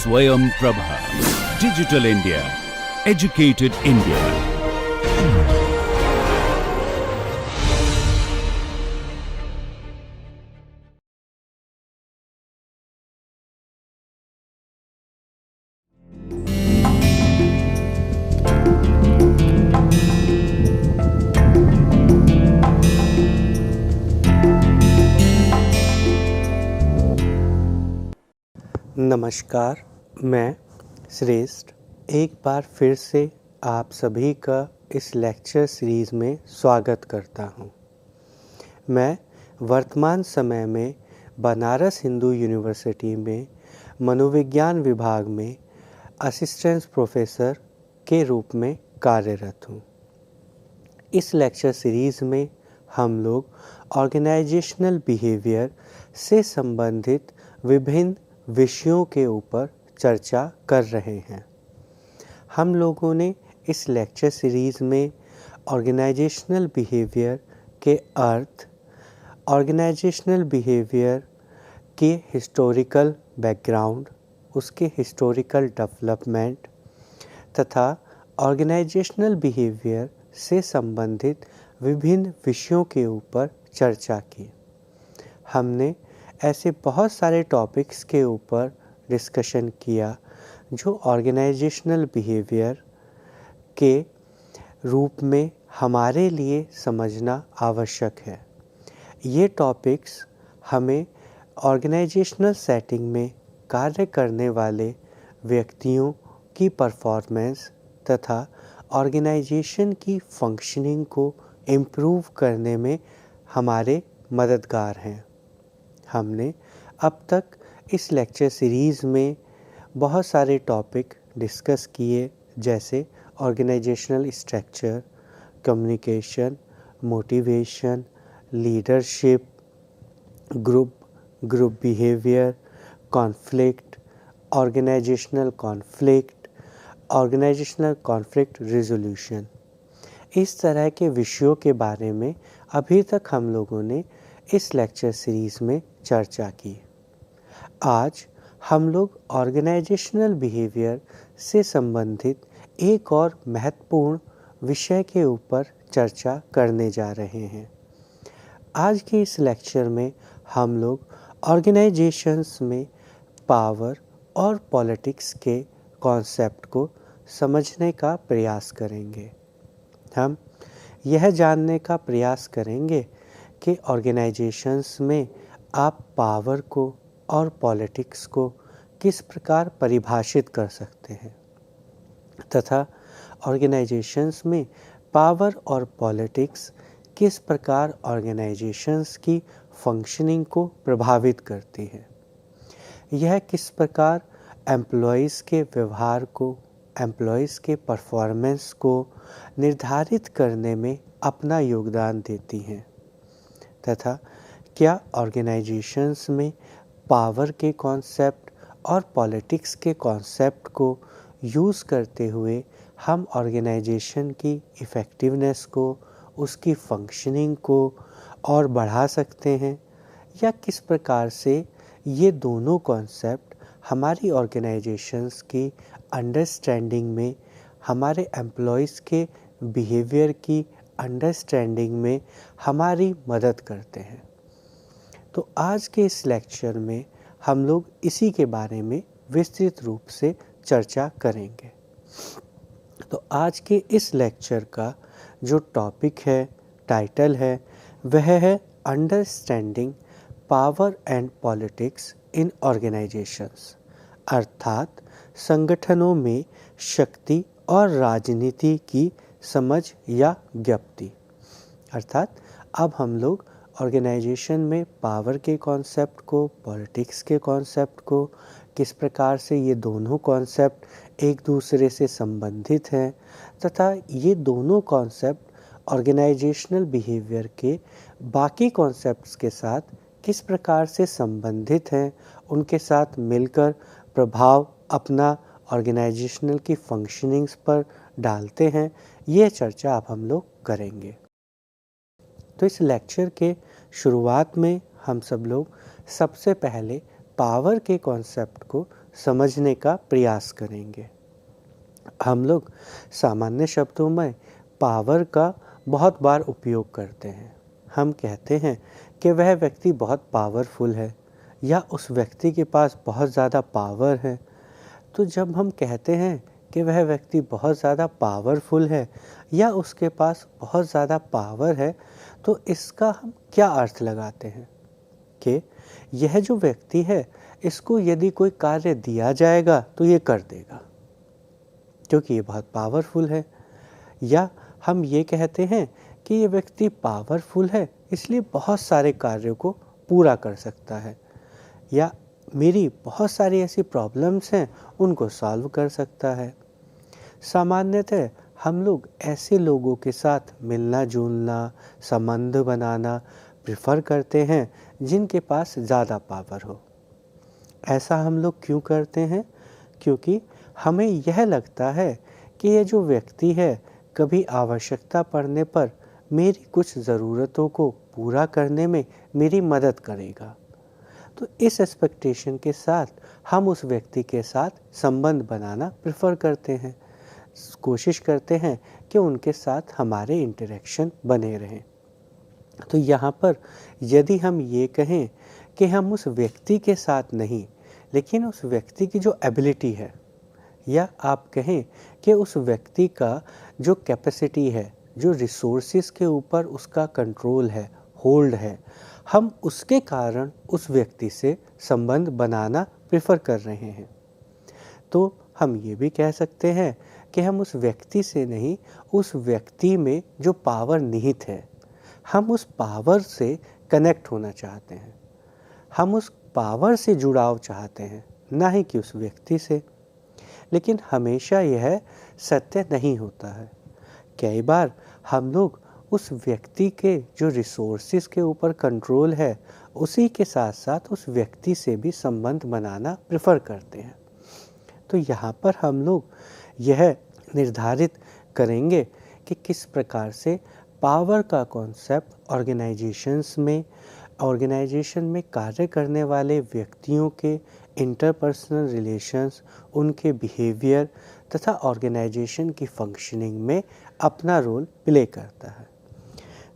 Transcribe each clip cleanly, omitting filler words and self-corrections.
Swayam Prabha. Digital India. Educated India. नमस्कार, मैं श्रेष्ठ एक बार फिर से आप सभी का इस लेक्चर सीरीज़ में स्वागत करता हूं। मैं वर्तमान समय में बनारस हिंदू यूनिवर्सिटी में मनोविज्ञान विभाग में असिस्टेंट प्रोफेसर के रूप में कार्यरत हूं। इस लेक्चर सीरीज़ में हम लोग ऑर्गेनाइजेशनल बिहेवियर से संबंधित विभिन्न विषयों के ऊपर चर्चा कर रहे हैं। हम लोगों ने इस लेक्चर सीरीज़ में ऑर्गेनाइजेशनल बिहेवियर के अर्थ, ऑर्गेनाइजेशनल बिहेवियर के हिस्टोरिकल बैकग्राउंड, उसके हिस्टोरिकल डेवलपमेंट तथा ऑर्गेनाइजेशनल बिहेवियर से संबंधित विभिन्न विषयों के ऊपर चर्चा की। हमने ऐसे बहुत सारे टॉपिक्स के ऊपर डिस्कशन किया जो ऑर्गेनाइजेशनल बिहेवियर के रूप में हमारे लिए समझना आवश्यक है। ये टॉपिक्स हमें ऑर्गेनाइजेशनल सेटिंग में कार्य करने वाले व्यक्तियों की परफॉर्मेंस तथा ऑर्गेनाइजेशन की फंक्शनिंग को इम्प्रूव करने में हमारे मददगार हैं। हमने अब तक इस लेक्चर सीरीज़ में बहुत सारे टॉपिक डिस्कस किए, जैसे organizational structure, communication, motivation, leadership, group behaviour, conflict, organizational conflict resolution. इस तरह के विषयों के बारे में अभी तक हम लोगों ने इस लेक्चर सीरीज़ में चर्चा की। आज हम लोग ऑर्गेनाइजेशनल बिहेवियर से संबंधित एक और महत्वपूर्ण विषय के ऊपर चर्चा करने जा रहे हैं। आज के इस लेक्चर में हम लोग ऑर्गेनाइजेशंस में पावर और पॉलिटिक्स के कॉन्सेप्ट को समझने का प्रयास करेंगे। हम यह जानने का प्रयास करेंगे कि ऑर्गेनाइजेशंस में आप पावर को और पॉलिटिक्स को किस प्रकार परिभाषित कर सकते हैं तथा ऑर्गेनाइजेशंस में पावर और पॉलिटिक्स किस प्रकार ऑर्गेनाइजेशंस की फंक्शनिंग को प्रभावित करती है। यह किस प्रकार एम्प्लॉइज़ के व्यवहार को, एम्प्लॉइज़ के परफॉर्मेंस को निर्धारित करने में अपना योगदान देती हैं तथा क्या ऑर्गेनाइजेशंस में पावर के कॉन्सेप्ट और पॉलिटिक्स के कॉन्सेप्ट को यूज़ करते हुए हम ऑर्गेनाइजेशन की इफ़ेक्टिवनेस को, उसकी फंक्शनिंग को और बढ़ा सकते हैं, या किस प्रकार से ये दोनों कॉन्सेप्ट हमारी ऑर्गेनाइजेशंस की अंडरस्टैंडिंग में, हमारे एम्प्लॉइज़ के बिहेवियर की अंडरस्टैंडिंग में हमारी मदद करते हैं। तो आज के इस लेक्चर में हम लोग इसी के बारे में विस्तृत रूप से चर्चा करेंगे। तो आज के इस लेक्चर का जो टॉपिक है, टाइटल है, वह है understanding power and politics in organisations, अर्थात संगठनों में शक्ति और राजनीति की समझ या ज्ञप्ति। अर्थात अब हम लोग ऑर्गेनाइजेशन में पावर के कॉन्सेप्ट को, पॉलिटिक्स के कॉन्सेप्ट को, किस प्रकार से ये दोनों कॉन्सेप्ट एक दूसरे से संबंधित हैं तथा ये दोनों कॉन्सेप्ट ऑर्गेनाइजेशनल बिहेवियर के बाकी कॉन्सेप्ट्स के साथ किस प्रकार से संबंधित हैं, उनके साथ मिलकर प्रभाव अपना ऑर्गेनाइजेशनल की फंक्शनिंग्स पर डालते हैं, ये चर्चा अब हम लोग करेंगे। तो इस लेक्चर के शुरुआत में हम सब लोग सबसे पहले पावर के कॉन्सेप्ट को समझने का प्रयास करेंगे। हम लोग सामान्य शब्दों में पावर का बहुत बार उपयोग करते हैं। हम कहते हैं कि वह व्यक्ति बहुत पावरफुल है या उस व्यक्ति के पास बहुत ज़्यादा पावर है। तो जब हम कहते हैं कि वह व्यक्ति बहुत ज़्यादा पावरफुल है या उसके पास बहुत ज़्यादा पावर है, तो इसका हम क्या अर्थ लगाते हैं कि यह जो व्यक्ति है, इसको यदि कोई कार्य दिया जाएगा तो ये कर देगा क्योंकि ये बहुत पावरफुल है। या हम ये कहते हैं कि ये व्यक्ति पावरफुल है इसलिए बहुत सारे कार्यों को पूरा कर सकता है, या मेरी बहुत सारी ऐसी प्रॉब्लम्स हैं उनको सॉल्व कर सकता है। सामान्यतः हम लोग ऐसे लोगों के साथ मिलना जुलना, संबंध बनाना प्रेफर करते हैं जिनके पास ज़्यादा पावर हो। ऐसा हम लोग क्यों करते हैं? क्योंकि हमें यह लगता है कि ये जो व्यक्ति है कभी आवश्यकता पड़ने पर मेरी कुछ ज़रूरतों को पूरा करने में मेरी मदद करेगा। तो इस एक्सपेक्टेशन के साथ हम उस व्यक्ति के साथ संबंध बनाना प्रेफर करते हैं, कोशिश करते हैं कि उनके साथ हमारे इंटरेक्शन बने रहें। तो यहाँ पर यदि हम ये कहें कि हम उस व्यक्ति के साथ नहीं, लेकिन उस व्यक्ति की जो एबिलिटी है, या आप कहें कि उस व्यक्ति का जो कैपेसिटी है, जो रिसोर्सेज के ऊपर उसका कंट्रोल है, होल्ड है, हम उसके कारण उस व्यक्ति से संबंध बनाना प्रेफर कर रहे हैं, तो हम ये भी कह सकते हैं कि हम उस व्यक्ति से नहीं, उस व्यक्ति में जो पावर निहित है, हम उस पावर से कनेक्ट होना चाहते हैं, हम उस पावर से जुड़ाव चाहते हैं, ना ही कि उस व्यक्ति से। लेकिन हमेशा यह सत्य नहीं होता है। कई बार हम लोग उस व्यक्ति के जो रिसोर्सेज के ऊपर कंट्रोल है, उसी के साथ साथ उस व्यक्ति से भी संबंध बनाना प्रेफर करते हैं। तो यहाँ पर हम लोग यह निर्धारित करेंगे कि किस प्रकार से पावर का कॉन्सेप्ट ऑर्गेनाइजेशन में कार्य करने वाले व्यक्तियों के इंटरपर्सनल रिलेशंस, उनके बिहेवियर तथा ऑर्गेनाइजेशन की फंक्शनिंग में अपना रोल प्ले करता है।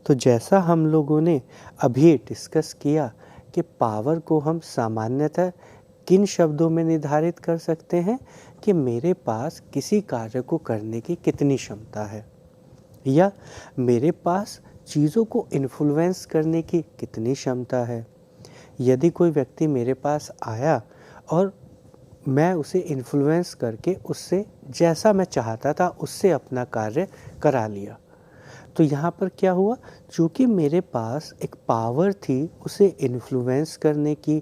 तो जैसा हम लोगों ने अभी डिस्कस किया कि पावर को हम सामान्यतः किन शब्दों में निर्धारित कर सकते हैं कि मेरे पास किसी कार्य को करने की कितनी क्षमता है, या मेरे पास चीज़ों को इन्फ्लुएंस करने की कितनी क्षमता है। यदि कोई व्यक्ति मेरे पास आया और मैं उसे इन्फ्लुएंस करके उससे जैसा मैं चाहता था उससे अपना कार्य करा लिया, तो यहाँ पर क्या हुआ, चूँकि मेरे पास एक पावर थी उसे इन्फ्लुएंस करने की,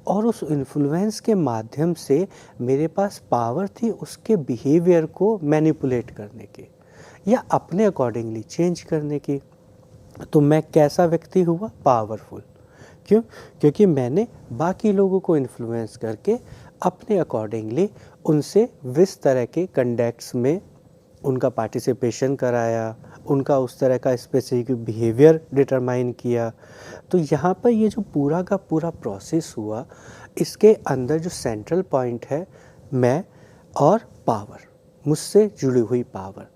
और उस इन्फ्लुएंस के माध्यम से मेरे पास पावर थी उसके बिहेवियर को मैनिपुलेट करने की या अपने अकॉर्डिंगली चेंज करने की, तो मैं कैसा व्यक्ति हुआ? पावरफुल। क्यों? क्योंकि मैंने बाकी लोगों को इन्फ्लुएंस करके अपने अकॉर्डिंगली उनसे विस तरह के कंडक्ट्स में उनका पार्टिसिपेशन कराया, उनका उस तरह का स्पेसिफिक बिहेवियर डिटरमाइन किया। तो यहाँ पर ये जो पूरा का पूरा प्रोसेस हुआ, इसके अंदर जो सेंट्रल पॉइंट है मैं और पावर, मुझसे जुड़ी हुई पावर,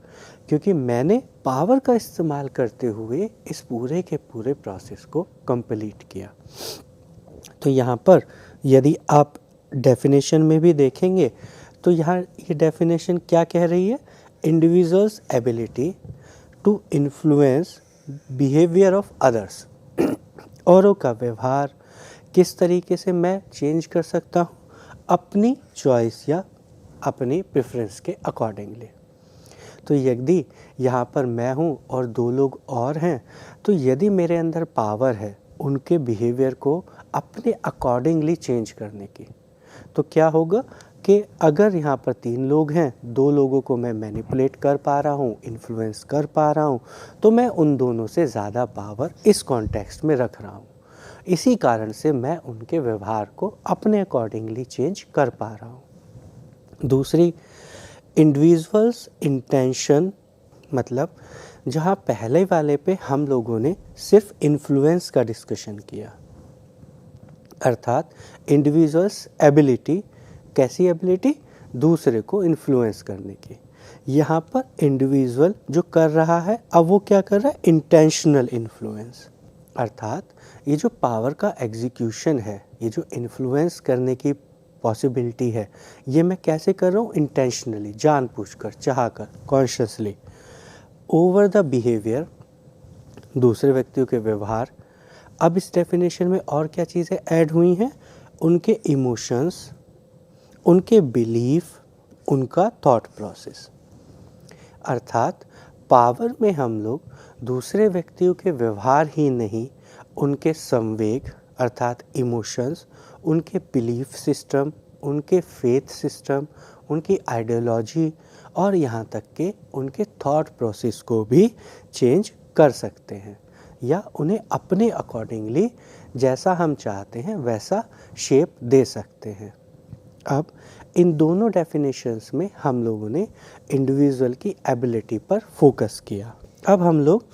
क्योंकि मैंने पावर का इस्तेमाल करते हुए इस पूरे के पूरे प्रोसेस को कंप्लीट किया। तो यहाँ पर यदि आप डेफिनेशन में भी देखेंगे तो यहाँ ये डेफिनेशन क्या कह रही है? Individuals ability to influence behaviour of others. औरों का व्यवहार किस तरीके से मैं चेंज कर सकता हूँ? अपनी चॉइस या अपनी प्रेफरेंस के अकॉर्डिंगली। तो यदि यहाँ पर मैं हूँ और दो लोग और हैं, तो यदि मेरे अंदर पावर है उनके बिहेवियर को अपने अकॉर्डिंगली चेंज करने की, तो क्या होगा कि अगर यहाँ पर 3 लोग हैं, 2 लोगों को मैं मैनिपुलेट कर पा रहा हूँ, इन्फ्लुएंस कर पा रहा हूँ, तो मैं उन दोनों से ज़्यादा पावर इस कॉन्टेक्स्ट में रख रहा हूँ। इसी कारण से मैं उनके व्यवहार को अपने अकॉर्डिंगली चेंज कर पा रहा हूँ। दूसरी, इंडिविजुअल्स इंटेंशन, मतलब जहाँ पहले वाले पे हम लोगों ने सिर्फ इन्फ्लुएंस का डिस्कशन किया, अर्थात इंडिविजुअल्स एबिलिटी कैसी एबिलिटी? दूसरे को इन्फ्लुएंस करने की। यहाँ पर इंडिविजुअल जो कर रहा है, अब वो क्या कर रहा है? Intentional influence. अर्थात ये जो पावर का एग्जीक्यूशन है, ये जो इन्फ्लुएंस करने की पॉसिबिलिटी है, ये मैं कैसे कर रहा हूँ? इंटेंशनली, जानबूझकर, चाहकर, कॉन्शियसली। ओवर द बिहेवियर, दूसरे व्यक्तियों के व्यवहार। अब इस डेफिनेशन में और क्या चीज़ें ऐड हुई हैं? उनके इमोशंस, उनके बिलीफ, उनका थॉट प्रोसेस। अर्थात पावर में हम लोग दूसरे व्यक्तियों के व्यवहार ही नहीं, उनके संवेग अर्थात इमोशंस, उनके बिलीफ सिस्टम, उनके फेथ सिस्टम, उनकी आइडियोलॉजी और यहाँ तक कि उनके थॉट प्रोसेस को भी चेंज कर सकते हैं या उन्हें अपने अकॉर्डिंगली जैसा हम चाहते हैं वैसा शेप दे सकते हैं। अब इन दोनों डेफिनेशंस में हम लोगों ने इंडिविजुअल की एबिलिटी पर फोकस किया। अब हम लोग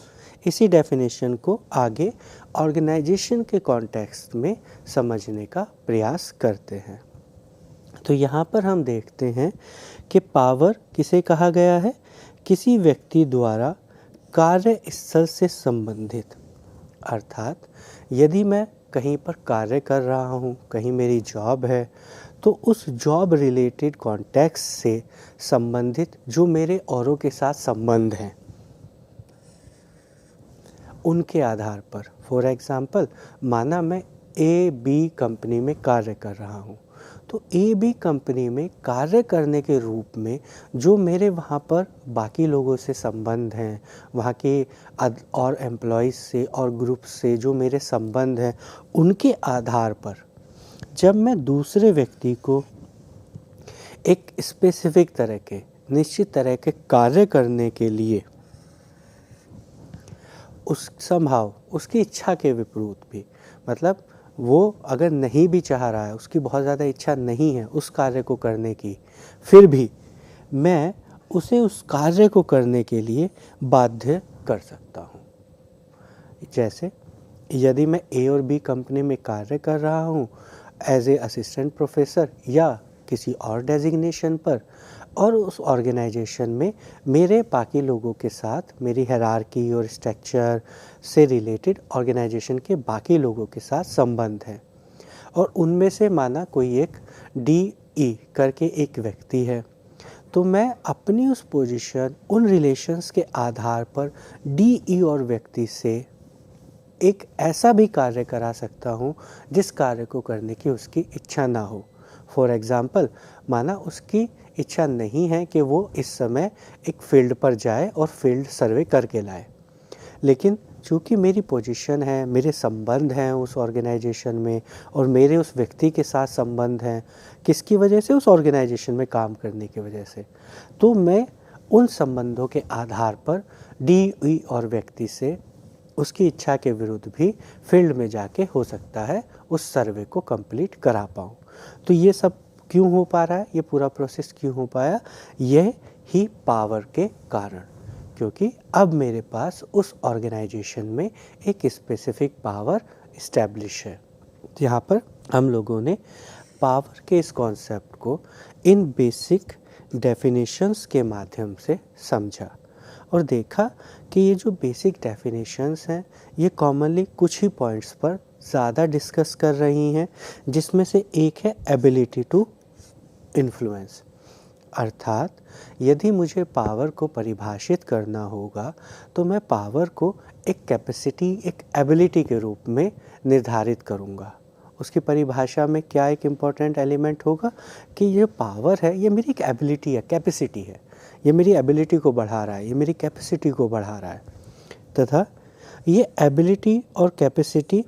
इसी डेफिनेशन को आगे ऑर्गेनाइजेशन के कॉन्टेक्स्ट में समझने का प्रयास करते हैं। तो यहाँ पर हम देखते हैं कि पावर किसे कहा गया है? किसी व्यक्ति द्वारा कार्य स्थल से संबंधित। अर्थात यदि मैं कहीं पर कार्य कर रहा हूँ, कहीं मेरी जॉब है, तो उस जॉब रिलेटेड कॉन्टेक्स्ट से संबंधित जो मेरे औरों के साथ संबंध हैं, उनके आधार पर। फॉर एग्ज़ाम्पल, माना मैं AB कंपनी में कार्य कर रहा हूँ, तो AB कंपनी में कार्य करने के रूप में जो मेरे वहाँ पर बाकी लोगों से संबंध हैं, वहाँ के और एम्प्लॉयज़ से और ग्रुप से जो मेरे संबंध हैं, उनके आधार पर जब मैं दूसरे व्यक्ति को एक स्पेसिफिक तरह के, निश्चित तरह के कार्य करने के लिए उस संभाव उसकी इच्छा के विपरीत भी, मतलब वो अगर नहीं भी चाह रहा है, उसकी बहुत ज़्यादा इच्छा नहीं है उस कार्य को करने की, फिर भी मैं उसे उस कार्य को करने के लिए बाध्य कर सकता हूँ। जैसे यदि मैं A और B कंपनी में कार्य कर रहा हूँ एज ए असिस्टेंट प्रोफेसर या किसी और डेजिग्नेशन पर, और उस ऑर्गेनाइजेशन में मेरे बाकी लोगों के साथ मेरी हायरार्की और स्ट्रक्चर से रिलेटेड ऑर्गेनाइजेशन के बाकी लोगों के साथ संबंध है, और उनमें से माना कोई एक DE करके एक व्यक्ति है, तो मैं अपनी उस पोजीशन, उन रिलेशंस के आधार पर DE और व्यक्ति से एक ऐसा भी कार्य करा सकता हूँ जिस कार्य को करने की उसकी इच्छा ना हो। फॉर एग्ज़ाम्पल, माना उसकी इच्छा नहीं है कि वो इस समय एक फील्ड पर जाए और फील्ड सर्वे करके लाए, लेकिन चूँकि मेरी पोजीशन है, मेरे संबंध हैं उस ऑर्गेनाइजेशन में और मेरे उस व्यक्ति के साथ संबंध हैं, किसकी वजह से? उस ऑर्गेनाइजेशन में काम करने की वजह से, तो मैं उन संबंधों के आधार पर DE और व्यक्ति से उसकी इच्छा के विरुद्ध भी फील्ड में जाके हो सकता है उस सर्वे को कंप्लीट करा पाऊँ। तो ये सब क्यों हो पा रहा है? ये पूरा प्रोसेस क्यों हो पाया? यह ही पावर के कारण, क्योंकि अब मेरे पास उस ऑर्गेनाइजेशन में एक स्पेसिफिक पावर इस्टेब्लिश है। तो यहाँ पर हम लोगों ने पावर के इस कॉन्सेप्ट को इन बेसिक डेफिनेशंस के माध्यम से समझा और देखा कि ये जो बेसिक डेफिनेशंस हैं, ये कॉमनली कुछ ही पॉइंट्स पर ज़्यादा डिस्कस कर रही हैं, जिसमें से एक है एबिलिटी टू इन्फ्लुएंस। अर्थात यदि मुझे पावर को परिभाषित करना होगा तो मैं पावर को एक कैपेसिटी, एक एबिलिटी के रूप में निर्धारित करूंगा। उसकी परिभाषा में क्या एक इम्पॉर्टेंट एलिमेंट होगा कि ये पावर है, ये मेरी एक एबिलिटी है, कैपेसिटी है, ये मेरी एबिलिटी को बढ़ा रहा है, ये मेरी कैपेसिटी को बढ़ा रहा है। तथा ये एबिलिटी और कैपेसिटी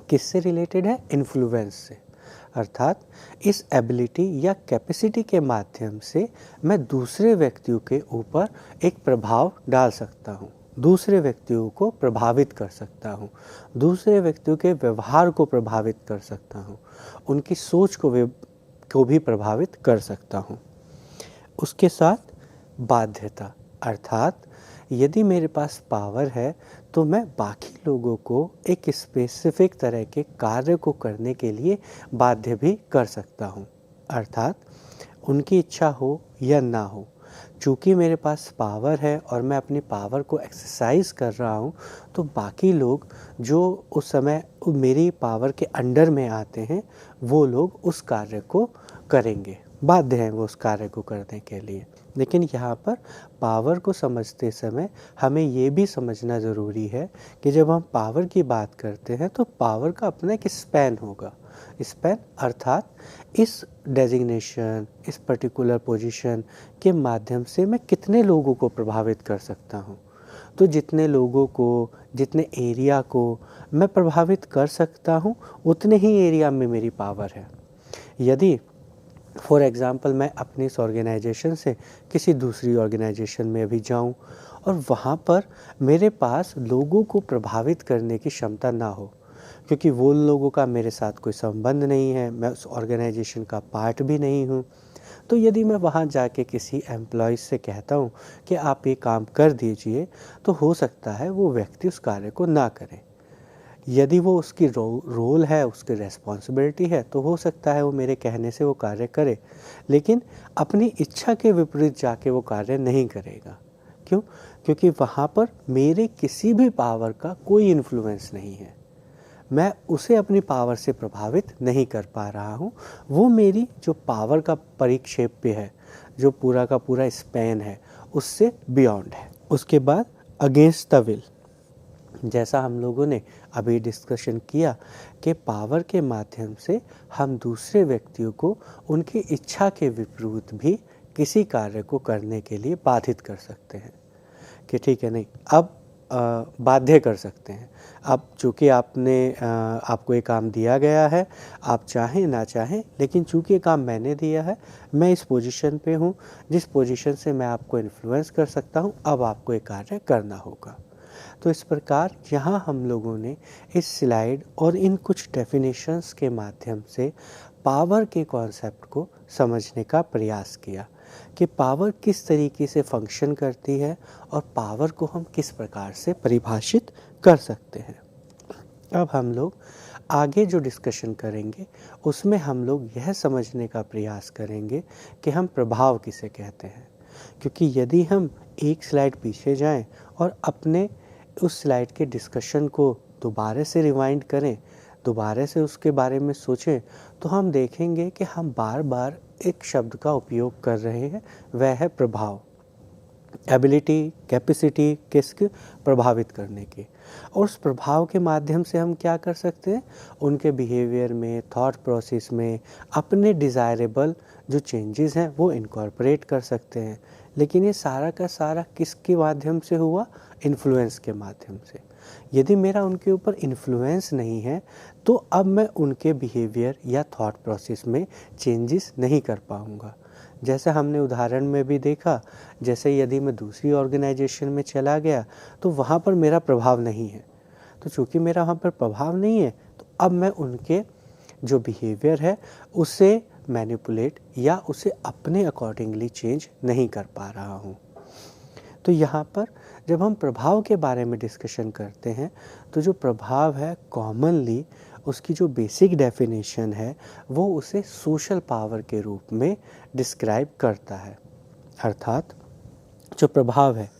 किससे रिलेटेड है? इन्फ्लुएंस से। अर्थात इस एबिलिटी या कैपेसिटी के माध्यम से मैं दूसरे व्यक्तियों के ऊपर एक प्रभाव डाल सकता हूँ, दूसरे व्यक्तियों को प्रभावित कर सकता हूँ, दूसरे व्यक्तियों के व्यवहार को प्रभावित कर सकता हूँ, उनकी सोच को भी प्रभावित कर सकता हूँ। उसके साथ बाध्यता, अर्थात यदि मेरे पास पावर है तो मैं बाकी लोगों को एक स्पेसिफिक तरह के कार्य को करने के लिए बाध्य भी कर सकता हूँ। अर्थात उनकी इच्छा हो या ना हो, चूँकि मेरे पास पावर है और मैं अपनी पावर को एक्सरसाइज कर रहा हूँ, तो बाकी लोग जो उस समय मेरी पावर के अंडर में आते हैं, वो लोग उस कार्य को करेंगे, बाध्य हैं वो उस कार्य को करने के लिए। लेकिन यहाँ पर पावर को समझते समय हमें ये भी समझना ज़रूरी है कि जब हम पावर की बात करते हैं तो पावर का अपना एक स्पैन होगा। स्पैन अर्थात इस डेजिग्नेशन, इस पर्टिकुलर पोजीशन के माध्यम से मैं कितने लोगों को प्रभावित कर सकता हूँ। तो जितने लोगों को, जितने एरिया को मैं प्रभावित कर सकता हूँ, उतने ही एरिया में मेरी पावर है। यदि फॉर एग्ज़ाम्पल मैं अपनी इस ऑर्गेनाइजेशन से किसी दूसरी ऑर्गेनाइजेशन में अभी जाऊं और वहां पर मेरे पास लोगों को प्रभावित करने की क्षमता ना हो, क्योंकि वो लोगों का मेरे साथ कोई संबंध नहीं है, मैं उस ऑर्गेनाइजेशन का पार्ट भी नहीं हूं, तो यदि मैं वहां जाके किसी एम्प्लॉय से कहता हूं कि आप ये काम कर दीजिए, तो हो सकता है वो व्यक्ति उस कार्य को ना करे। यदि वो उसकी रोल है, उसकी रिस्पॉन्सिबिलिटी है, तो हो सकता है वो मेरे कहने से वो कार्य करे, लेकिन अपनी इच्छा के विपरीत जाके वो कार्य नहीं करेगा। क्यों? क्योंकि वहाँ पर मेरे किसी भी पावर का कोई इन्फ्लुएंस नहीं है, मैं उसे अपनी पावर से प्रभावित नहीं कर पा रहा हूँ। वो मेरी जो पावर का परिक्षेप्य है, जो पूरा का पूरा स्पैन है, उससे बियॉन्ड है। उसके बाद अगेंस्ट द विल, जैसा हम लोगों ने अभी डिस्कशन किया कि पावर के माध्यम से हम दूसरे व्यक्तियों को उनकी इच्छा के विपरीत भी किसी कार्य को करने के लिए बाधित कर सकते हैं कि ठीक है, नहीं अब बाध्य कर सकते हैं। अब चूँकि आपको ये काम दिया गया है, आप चाहें ना चाहें, लेकिन चूँकि ये काम मैंने दिया है, मैं इस पोजीशन पे हूँ जिस पोजीशन से मैं आपको इन्फ्लुएंस कर सकता हूँ, अब आपको ये कार्य करना होगा। तो इस प्रकार यहाँ हम लोगों ने इस स्लाइड और इन कुछ डेफिनेशंस के माध्यम से पावर के कॉन्सेप्ट को समझने का प्रयास किया कि पावर किस तरीके से फंक्शन करती है और पावर को हम किस प्रकार से परिभाषित कर सकते हैं। अब हम लोग आगे जो डिस्कशन करेंगे उसमें हम लोग यह समझने का प्रयास करेंगे कि हम प्रभाव किसे कहते हैं, क्योंकि यदि हम एक स्लाइड पीछे जाएं और अपने उस स्लाइड के डिस्कशन को दोबारा से रिवाइंड करें, दोबारा से उसके बारे में सोचें, तो हम देखेंगे कि हम बार बार एक शब्द का उपयोग कर रहे हैं, वह है प्रभाव। एबिलिटी, कैपेसिटी किसकी? प्रभावित करने की। और उस प्रभाव के माध्यम से हम क्या कर सकते हैं? उनके बिहेवियर में, थॉट प्रोसेस में अपने डिज़ायरेबल जो चेंजेस हैं वो इनकॉर्पोरेट कर सकते हैं। लेकिन ये सारा का सारा किसके माध्यम से हुआ? इन्फ्लुएंस के माध्यम से। यदि मेरा उनके ऊपर इन्फ्लुएंस नहीं है, तो अब मैं उनके बिहेवियर या थॉट प्रोसेस में चेंजेस नहीं कर पाऊँगा। जैसे हमने उदाहरण में भी देखा, जैसे यदि मैं दूसरी ऑर्गेनाइजेशन में चला गया तो वहाँ पर मेरा प्रभाव नहीं है, तो चूँकि मेरा वहाँ पर प्रभाव नहीं है, तो अब मैं उनके जो बिहेवियर है उसे मैनिपुलेट या उसे अपने अकॉर्डिंगली चेंज नहीं कर पा रहा हूँ। तो यहाँ पर जब हम प्रभाव के बारे में डिस्कशन करते हैं, तो जो प्रभाव है कॉमनली उसकी जो बेसिक डेफिनेशन है वो उसे सोशल पावर के रूप में डिस्क्राइब करता है। अर्थात जो प्रभाव है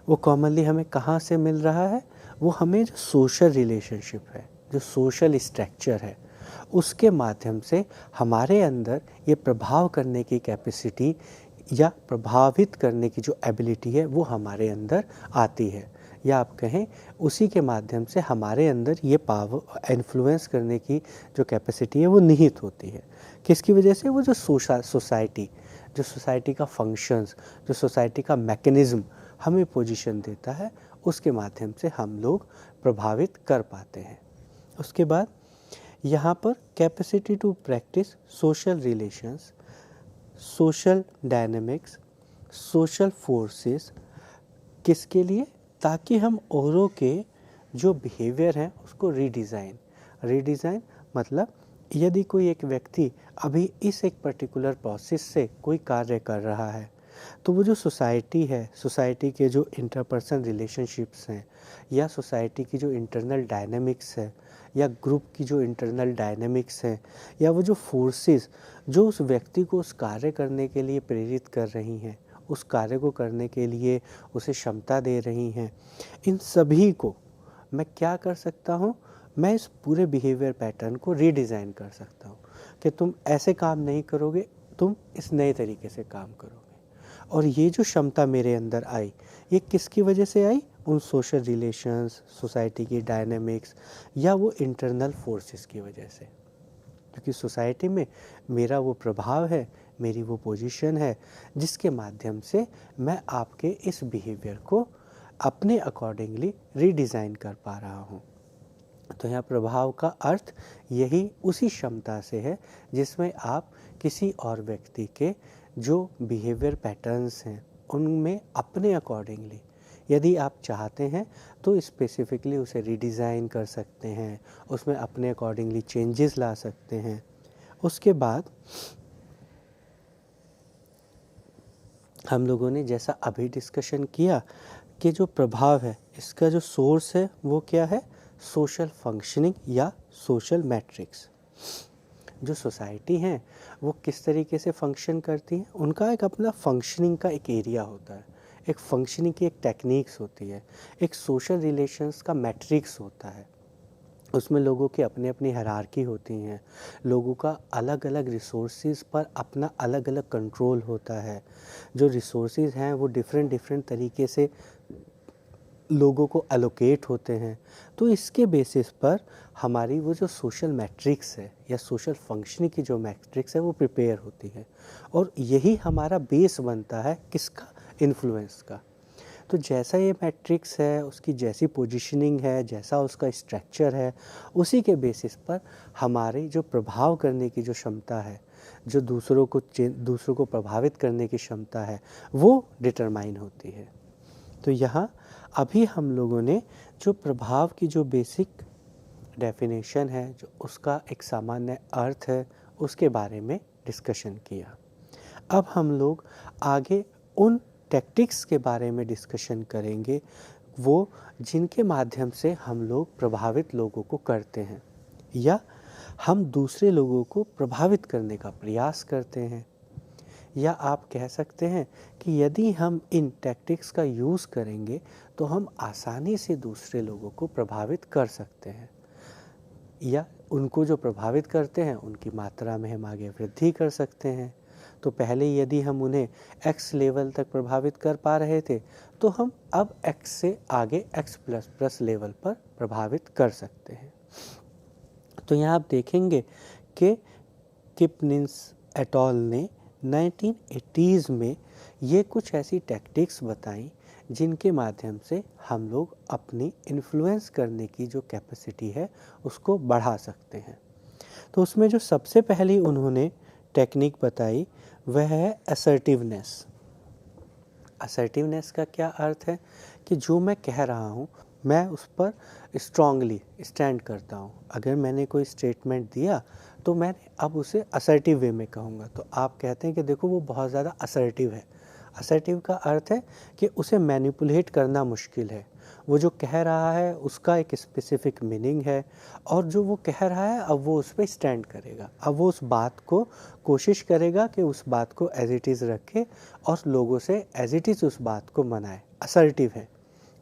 वो कॉमनली हमें कहाँ से मिल रहा है? वो हमें जो सोशल रिलेशनशिप है, जो सोशल स्ट्रक्चर है, उसके माध्यम से हमारे अंदर ये प्रभाव करने की कैपेसिटी या प्रभावित करने की जो एबिलिटी है वो हमारे अंदर आती है, या आप कहें उसी के माध्यम से हमारे अंदर ये पावर इन्फ्लुएंस करने की जो कैपेसिटी है वो निहित होती है। किसकी वजह से? वो जो सोसाइटी, जो सोसाइटी का फंक्शंस, जो सोसाइटी का मैकेनिज़्म हमें पोजीशन देता है, उसके माध्यम से हम लोग प्रभावित कर पाते हैं। उसके बाद यहाँ पर capacity to practice social relations, social dynamics, social forces, किसके लिए? ताकि हम औरों के जो बिहेवियर हैं उसको रीडिज़ाइन मतलब यदि कोई एक व्यक्ति अभी इस एक पर्टिकुलर प्रोसेस से कोई कार्य कर रहा है, तो वो जो सोसाइटी है, सोसाइटी के जो इंटरपर्सनल रिलेशनशिप्स हैं या सोसाइटी की जो इंटरनल डायनेमिक्स है या ग्रुप की जो इंटरनल डायनामिक्स हैं, या वो जो फोर्सेस जो उस व्यक्ति को उस कार्य करने के लिए प्रेरित कर रही हैं, उस कार्य को करने के लिए उसे क्षमता दे रही हैं, इन सभी को मैं क्या कर सकता हूँ, मैं इस पूरे बिहेवियर पैटर्न को रीडिज़ाइन कर सकता हूँ कि तुम ऐसे काम नहीं करोगे, तुम इस नए तरीके से काम करोगे। और ये जो क्षमता मेरे अंदर आई, ये किसकी वजह से आई? उन सोशल रिलेशंस, सोसाइटी की डायनामिक्स या वो इंटरनल फोर्सेस की वजह से। क्योंकि सोसाइटी में मेरा वो प्रभाव है, मेरी वो पोजीशन है, जिसके माध्यम से मैं आपके इस बिहेवियर को अपने अकॉर्डिंगली रीडिज़ाइन कर पा रहा हूँ। तो यहाँ प्रभाव का अर्थ यही उसी क्षमता से है जिसमें आप किसी और व्यक्ति के जो बिहेवियर पैटर्न्स हैं उनमें अपने अकॉर्डिंगली, यदि आप चाहते हैं तो स्पेसिफिकली उसे रीडिज़ाइन कर सकते हैं, उसमें अपने अकॉर्डिंगली चेंजेस ला सकते हैं। उसके बाद हम लोगों ने जैसा अभी डिस्कशन किया कि जो प्रभाव है इसका जो सोर्स है वो क्या है? सोशल फंक्शनिंग या सोशल मैट्रिक्स। जो सोसाइटी हैं वो किस तरीके से फंक्शन करती हैं, उनका एक अपना फंक्शनिंग का एक एरिया होता है, एक फंक्शनिंग की एक टेक्निक्स होती है, एक सोशल रिलेशंस का मैट्रिक्स होता है। उसमें लोगों की अपनी अपनी हायरार्की होती हैं, लोगों का अलग अलग रिसोर्सेज पर अपना अलग अलग कंट्रोल होता है। जो रिसोर्सेज हैं वो डिफरेंट तरीके से लोगों को एलोकेट होते हैं। तो इसके बेसिस पर हमारी वो जो सोशल मैट्रिक्स है या सोशल फंक्शनिंग की जो मैट्रिक्स है वो प्रिपेयर होती है, और यही हमारा बेस बनता है किसका? इन्फ्लुएंस का। तो जैसा ये मैट्रिक्स है, उसकी जैसी पोजीशनिंग है, जैसा उसका स्ट्रक्चर है, उसी के बेसिस पर हमारे जो प्रभाव करने की जो क्षमता है, जो दूसरों को प्रभावित करने की क्षमता है, वो डिटरमाइन होती है। तो यहाँ अभी हम लोगों ने जो प्रभाव की जो बेसिक डेफिनेशन है, जो उसका एक सामान्य अर्थ है, उसके बारे में डिस्कशन किया। अब हम लोग आगे उन टैक्टिक्स के बारे में डिस्कशन करेंगे, वो जिनके माध्यम से हम लोग प्रभावित लोगों को करते हैं या हम दूसरे लोगों को प्रभावित करने का प्रयास करते हैं। या आप कह सकते हैं कि यदि हम इन टैक्टिक्स का यूज़ करेंगे तो हम आसानी से दूसरे लोगों को प्रभावित कर सकते हैं, या उनको जो प्रभावित करते हैं उनकी मात्रा में हम आगे वृद्धि कर सकते हैं। तो पहले यदि हम उन्हें x लेवल तक प्रभावित कर पा रहे थे, तो हम अब x से आगे x++ लेवल पर प्रभावित कर सकते हैं। तो यहाँ आप देखेंगे कि किपनिस एट अल ने 1980s में ये कुछ ऐसी टैक्टिक्स बताई जिनके माध्यम से हम लोग अपनी इन्फ्लुएंस करने की जो कैपेसिटी है उसको बढ़ा सकते हैं। तो उसमें जो सबसे पहली उन्होंने टेक्निक बताई वह है असर्टिवनेस। असर्टिवनेस का क्या अर्थ है? कि जो मैं कह रहा हूँ मैं उस पर स्ट्रांगली स्टैंड करता हूँ। अगर मैंने कोई स्टेटमेंट दिया तो मैंने अब उसे असर्टिव वे में कहूँगा। तो आप कहते हैं कि देखो वो बहुत ज़्यादा असर्टिव है। असर्टिव का अर्थ है कि उसे मैनिपुलेट करना मुश्किल है। वो जो कह रहा है उसका एक स्पेसिफिक मीनिंग है, और जो वो कह रहा है अब वो उस पर स्टैंड करेगा। अब वो उस बात को कोशिश करेगा कि उस बात को एज इट इज़ रखे और लोगों से एज इट इज़ उस बात को मनाए। असर्टिव है।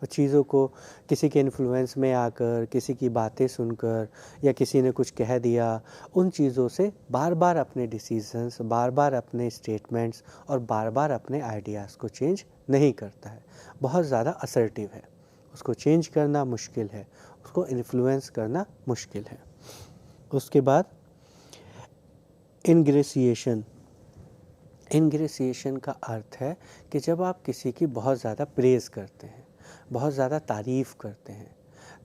चीज़ों को किसी के इन्फ्लुएंस में आकर, किसी की बातें सुनकर या किसी ने कुछ कह दिया, उन चीज़ों से बार बार अपने डिसीजंस, बार बार अपने स्टेटमेंट्स और बार बार अपने आइडियाज़ को चेंज नहीं करता है। बहुत ज़्यादा असर्टिव है। उसको चेंज करना मुश्किल है, उसको इन्फ्लुएंस करना मुश्किल है। उसके बाद इंग्रेसिएशन। इंग्रेसिएशन का अर्थ है कि जब आप किसी की बहुत ज़्यादा प्रेज़ करते हैं, बहुत ज़्यादा तारीफ़ करते हैं,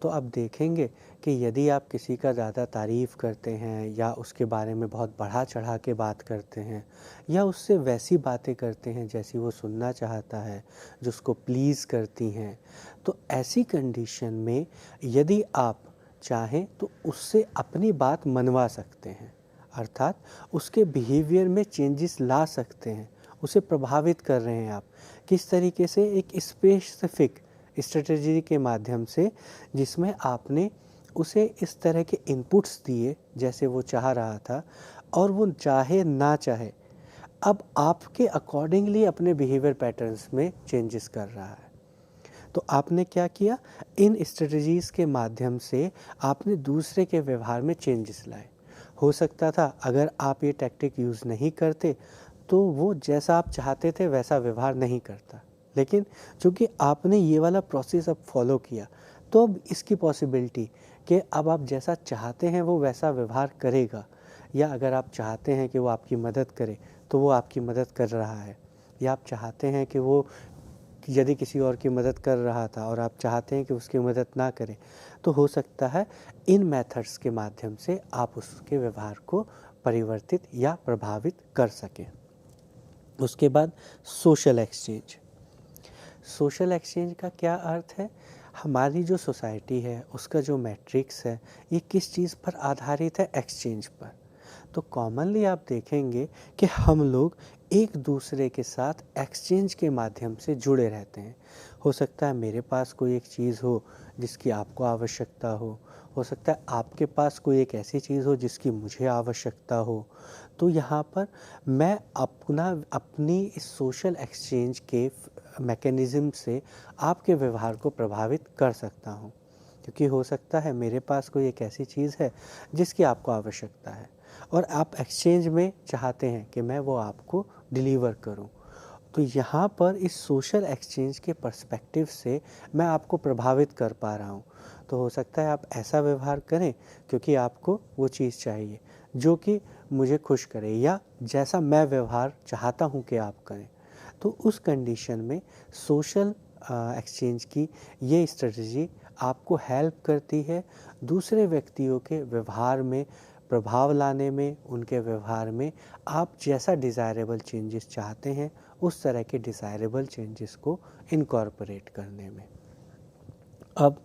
तो आप देखेंगे कि यदि आप किसी का ज़्यादा तारीफ़ करते हैं या उसके बारे में बहुत बढ़ा चढ़ा के बात करते हैं या उससे वैसी बातें करते हैं जैसी वो सुनना चाहता है, जो उसको प्लीज़ करती हैं, तो ऐसी कंडीशन में यदि आप चाहें तो उससे अपनी बात मनवा सकते हैं, अर्थात उसके बिहेवियर में चेंजेस ला सकते हैं। उसे प्रभावित कर रहे हैं आप किस तरीके से? एक स्पेसिफिक स्ट्रेटजी के माध्यम से, जिसमें आपने उसे इस तरह के इनपुट्स दिए जैसे वो चाह रहा था, और वो चाहे ना चाहे अब आपके अकॉर्डिंगली अपने बिहेवियर पैटर्न्स में चेंजेस कर रहा है। तो आपने क्या किया, इन स्ट्रेटजीज़ के माध्यम से आपने दूसरे के व्यवहार में चेंजेस लाए। हो सकता था अगर आप ये टैक्टिक यूज़ नहीं करते तो वो जैसा आप चाहते थे वैसा व्यवहार नहीं करता, लेकिन चूँकि आपने ये वाला प्रोसेस अब फॉलो किया तो अब इसकी पॉसिबिलिटी कि अब आप जैसा चाहते हैं वो वैसा व्यवहार करेगा, या अगर आप चाहते हैं कि वो आपकी मदद करे तो वो आपकी मदद कर रहा है, या आप चाहते हैं कि वो यदि किसी और की मदद कर रहा था और आप चाहते हैं कि उसकी मदद ना करें, तो हो सकता है इन मेथड्स के माध्यम से आप उसके व्यवहार को परिवर्तित या प्रभावित कर सकें। उसके बाद सोशल एक्सचेंज। सोशल एक्सचेंज का क्या अर्थ है? हमारी जो सोसाइटी है उसका जो मैट्रिक्स है ये किस चीज़ पर आधारित है? एक्सचेंज पर। तो कॉमनली आप देखेंगे कि हम लोग एक दूसरे के साथ एक्सचेंज के माध्यम से जुड़े रहते हैं। हो सकता है मेरे पास कोई एक चीज़ हो जिसकी आपको आवश्यकता हो सकता है आपके पास कोई एक ऐसी चीज़ हो जिसकी मुझे आवश्यकता हो। तो यहाँ पर मैं अपनी इस सोशल एक्सचेंज के मैकेनिज़्म से आपके व्यवहार को प्रभावित कर सकता हूँ, क्योंकि हो सकता है मेरे पास कोई एक ऐसी चीज़ है जिसकी आपको आवश्यकता है और आप एक्सचेंज में चाहते हैं कि मैं वो आपको डिलीवर करूं। तो यहाँ पर इस सोशल एक्सचेंज के पर्सपेक्टिव से मैं आपको प्रभावित कर पा रहा हूँ। तो हो सकता है आप ऐसा व्यवहार करें क्योंकि आपको वो चीज़ चाहिए जो कि मुझे खुश करे, या जैसा मैं व्यवहार चाहता हूँ कि आप करें। तो उस कंडीशन में सोशल एक्सचेंज की ये स्ट्रेटजी आपको हेल्प करती है दूसरे व्यक्तियों के व्यवहार में प्रभाव लाने में, उनके व्यवहार में आप जैसा डिज़ायरेबल चेंजेस चाहते हैं उस तरह के डिज़ायरेबल चेंजेस को इनकॉर्पोरेट करने में। अब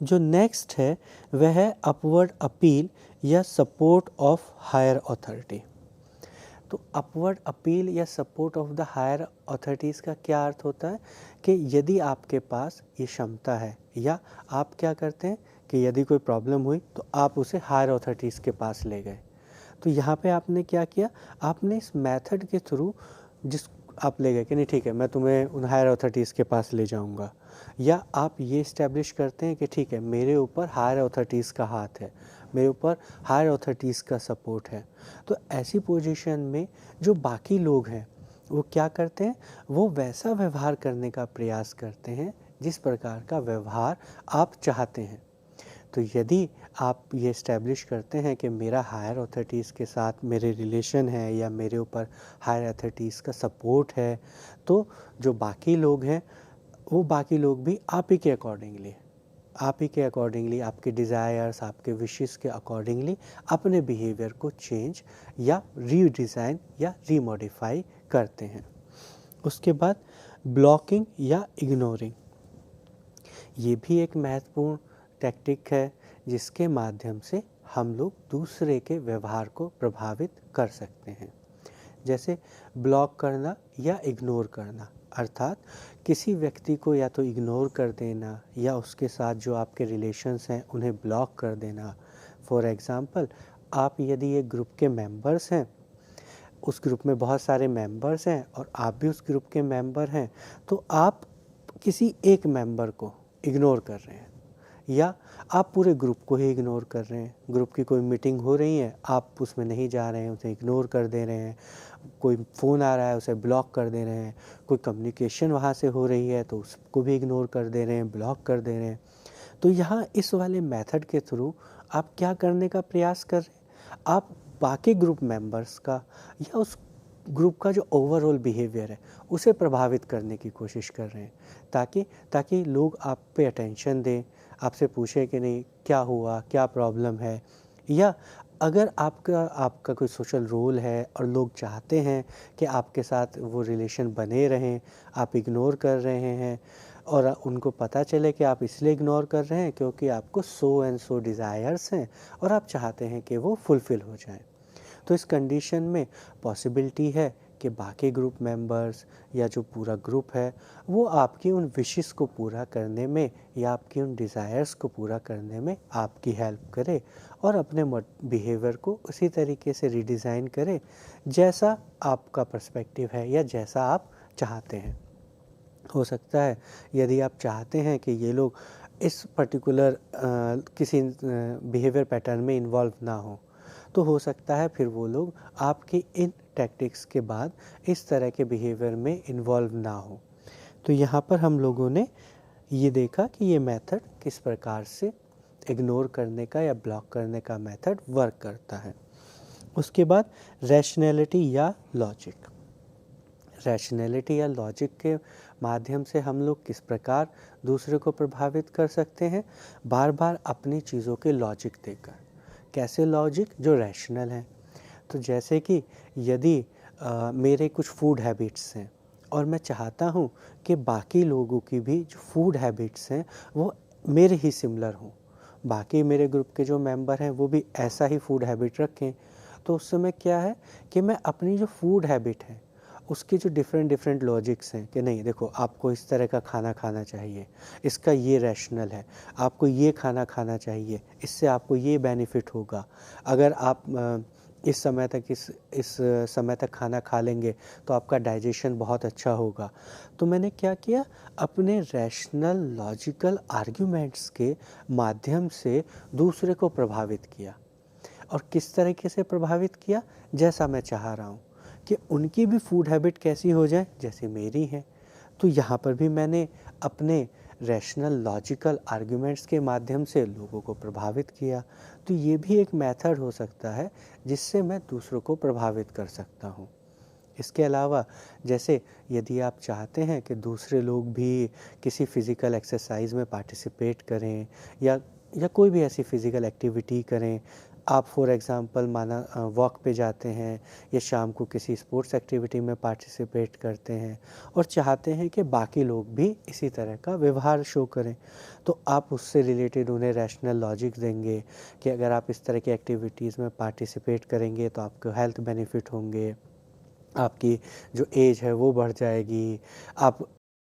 जो नेक्स्ट है वह है अपवर्ड अपील या सपोर्ट ऑफ हायर अथॉरिटी। तो अपवर्ड अपील या support of the higher authorities का क्या अर्थ होता है कि यदि आपके पास ये क्षमता है, या आप क्या करते हैं कि यदि कोई प्रॉब्लम हुई तो आप उसे हायर अथॉरिटीज़ के पास ले गए। तो यहाँ पे आपने क्या किया, आपने इस मेथड के थ्रू जिस आप ले गए कि नहीं ठीक है मैं तुम्हें उन हायर अथॉरिटीज़ के पास ले जाऊँगा, या आप ये इस्टेब्लिश करते हैं कि ठीक है मेरे ऊपर हायर अथॉरिटीज़ का हाथ है, मेरे ऊपर हायर अथॉरिटीज़ का सपोर्ट है। तो ऐसी पोजीशन में जो बाकी लोग हैं वो क्या करते हैं, वो वैसा व्यवहार करने का प्रयास करते हैं जिस प्रकार का व्यवहार आप चाहते हैं। तो यदि आप ये इस्टेब्लिश करते हैं कि मेरा हायर अथॉरिटीज़ के साथ मेरे रिलेशन है या मेरे ऊपर हायर अथॉरिटीज़ का सपोर्ट है, तो जो बाकी लोग हैं वो बाकी लोग भी आप ही के अकॉर्डिंगली आपके डिज़ायर्स, आपके विशेस के अकॉर्डिंगली अपने बिहेवियर को चेंज या रीडिज़ाइन या रीमॉडिफाई करते हैं। उसके बाद ब्लॉकिंग या इग्नोरिंग, ये भी एक महत्वपूर्ण टैक्टिक है जिसके माध्यम से हम लोग दूसरे के व्यवहार को प्रभावित कर सकते हैं। जैसे ब्लॉक करना या इग्नोर करना, अर्थात किसी व्यक्ति को या तो इग्नोर कर देना या उसके साथ जो आपके रिलेशंस हैं उन्हें ब्लॉक कर देना। फॉर एग्ज़ाम्पल, आप यदि एक ग्रुप के मेंबर्स हैं, उस ग्रुप में बहुत सारे मेंबर्स हैं और आप भी उस ग्रुप के मेंबर हैं, तो आप किसी एक मेंबर को इग्नोर कर रहे हैं या आप पूरे ग्रुप को ही इग्नोर कर रहे हैं। ग्रुप की कोई मीटिंग हो रही है, आप उसमें नहीं जा रहे हैं, उसे इग्नोर कर दे रहे हैं। कोई फ़ोन आ रहा है, उसे ब्लॉक कर दे रहे हैं। कोई कम्युनिकेशन वहाँ से हो रही है तो उसको भी इग्नोर कर दे रहे हैं, ब्लॉक कर दे रहे हैं। तो यहाँ इस वाले मेथड के थ्रू आप क्या करने का प्रयास कर रहे हैं, आप बाकी ग्रुप मेंबर्स का या उस ग्रुप का जो ओवरऑल बिहेवियर है उसे प्रभावित करने की कोशिश कर रहे हैं, ताकि लोग आप पे अटेंशन दें, आपसे पूछें कि नहीं क्या हुआ, क्या प्रॉब्लम है। या अगर आपका कोई सोशल रोल है और लोग चाहते हैं कि आपके साथ वो रिलेशन बने रहें, आप इग्नोर कर रहे हैं और उनको पता चले कि आप इसलिए इग्नोर कर रहे हैं क्योंकि आपको सो एंड सो डिज़ायर्स हैं और आप चाहते हैं कि वो फुलफ़िल हो जाएं। तो इस कंडीशन में पॉसिबिलिटी है कि बाकी ग्रुप मेंबर्स या जो पूरा ग्रुप है वो आपकी उन विशेस को पूरा करने में या आपकी उन डिज़ायर्स को पूरा करने में आपकी हेल्प करे और अपने बिहेवियर को उसी तरीके से रिडिज़ाइन करे जैसा आपका पर्सपेक्टिव है या जैसा आप चाहते हैं। हो सकता है यदि आप चाहते हैं कि ये लोग इस पर्टिकुलर किसी बिहेवियर पैटर्न में इन्वॉल्व ना हो, तो हो सकता है फिर वो लोग आपकी इन टैक्टिक्स के बाद इस तरह के बिहेवियर में इन्वॉल्व ना हो। तो यहाँ पर हम लोगों ने ये देखा कि ये मेथड किस प्रकार से इग्नोर करने का या ब्लॉक करने का मेथड वर्क करता है। उसके बाद रैशनैलिटी या लॉजिक। रैशनैलिटी या लॉजिक के माध्यम से हम लोग किस प्रकार दूसरे को प्रभावित कर सकते हैं, बार बार अपनी चीज़ों के लॉजिक देकर। कैसे लॉजिक? जो रैशनल हैं। तो जैसे कि यदि मेरे कुछ फूड हैबिट्स हैं और मैं चाहता हूँ कि बाकी लोगों की भी जो फूड हैबिट्स हैं वो मेरे ही सिमिलर हों, बाकी मेरे ग्रुप के जो मेंबर हैं वो भी ऐसा ही फूड हैबिट रखें, तो उस समय क्या है कि मैं अपनी जो फूड हैबिट है उसके जो डिफरेंट लॉजिक्स हैं कि नहीं देखो आपको इस तरह का खाना खाना चाहिए, इसका ये रैशनल है, आपको ये खाना खाना चाहिए, इससे आपको ये बेनिफिट होगा, अगर आप इस समय तक खाना खा लेंगे तो आपका डाइजेशन बहुत अच्छा होगा। तो मैंने क्या किया, अपने रैशनल लॉजिकल आर्ग्यूमेंट्स के माध्यम से दूसरे को प्रभावित किया। और किस तरीके से प्रभावित किया? जैसा मैं चाह रहा हूँ कि उनकी भी फूड हैबिट कैसी हो जाए जैसे मेरी है। तो यहाँ पर भी मैंने अपने रैशनल लॉजिकल आर्ग्यूमेंट्स के माध्यम से लोगों को प्रभावित किया। तो ये भी एक मेथड हो सकता है जिससे मैं दूसरों को प्रभावित कर सकता हूँ। इसके अलावा जैसे यदि आप चाहते हैं कि दूसरे लोग भी किसी फ़िज़िकल एक्सरसाइज में पार्टिसिपेट करें या कोई भी ऐसी फ़िज़िकल एक्टिविटी करें, आप फॉर एग्ज़ाम्पल माना वॉक पे जाते हैं या शाम को किसी स्पोर्ट्स एक्टिविटी में पार्टिसिपेट करते हैं और चाहते हैं कि बाकी लोग भी इसी तरह का व्यवहार शो करें, तो आप उससे रिलेटेड उन्हें रैशनल लॉजिक देंगे कि अगर आप इस तरह की एक्टिविटीज़ में पार्टिसिपेट करेंगे तो आपको हेल्थ बेनिफिट होंगे, आपकी जो एज है वो बढ़ जाएगी,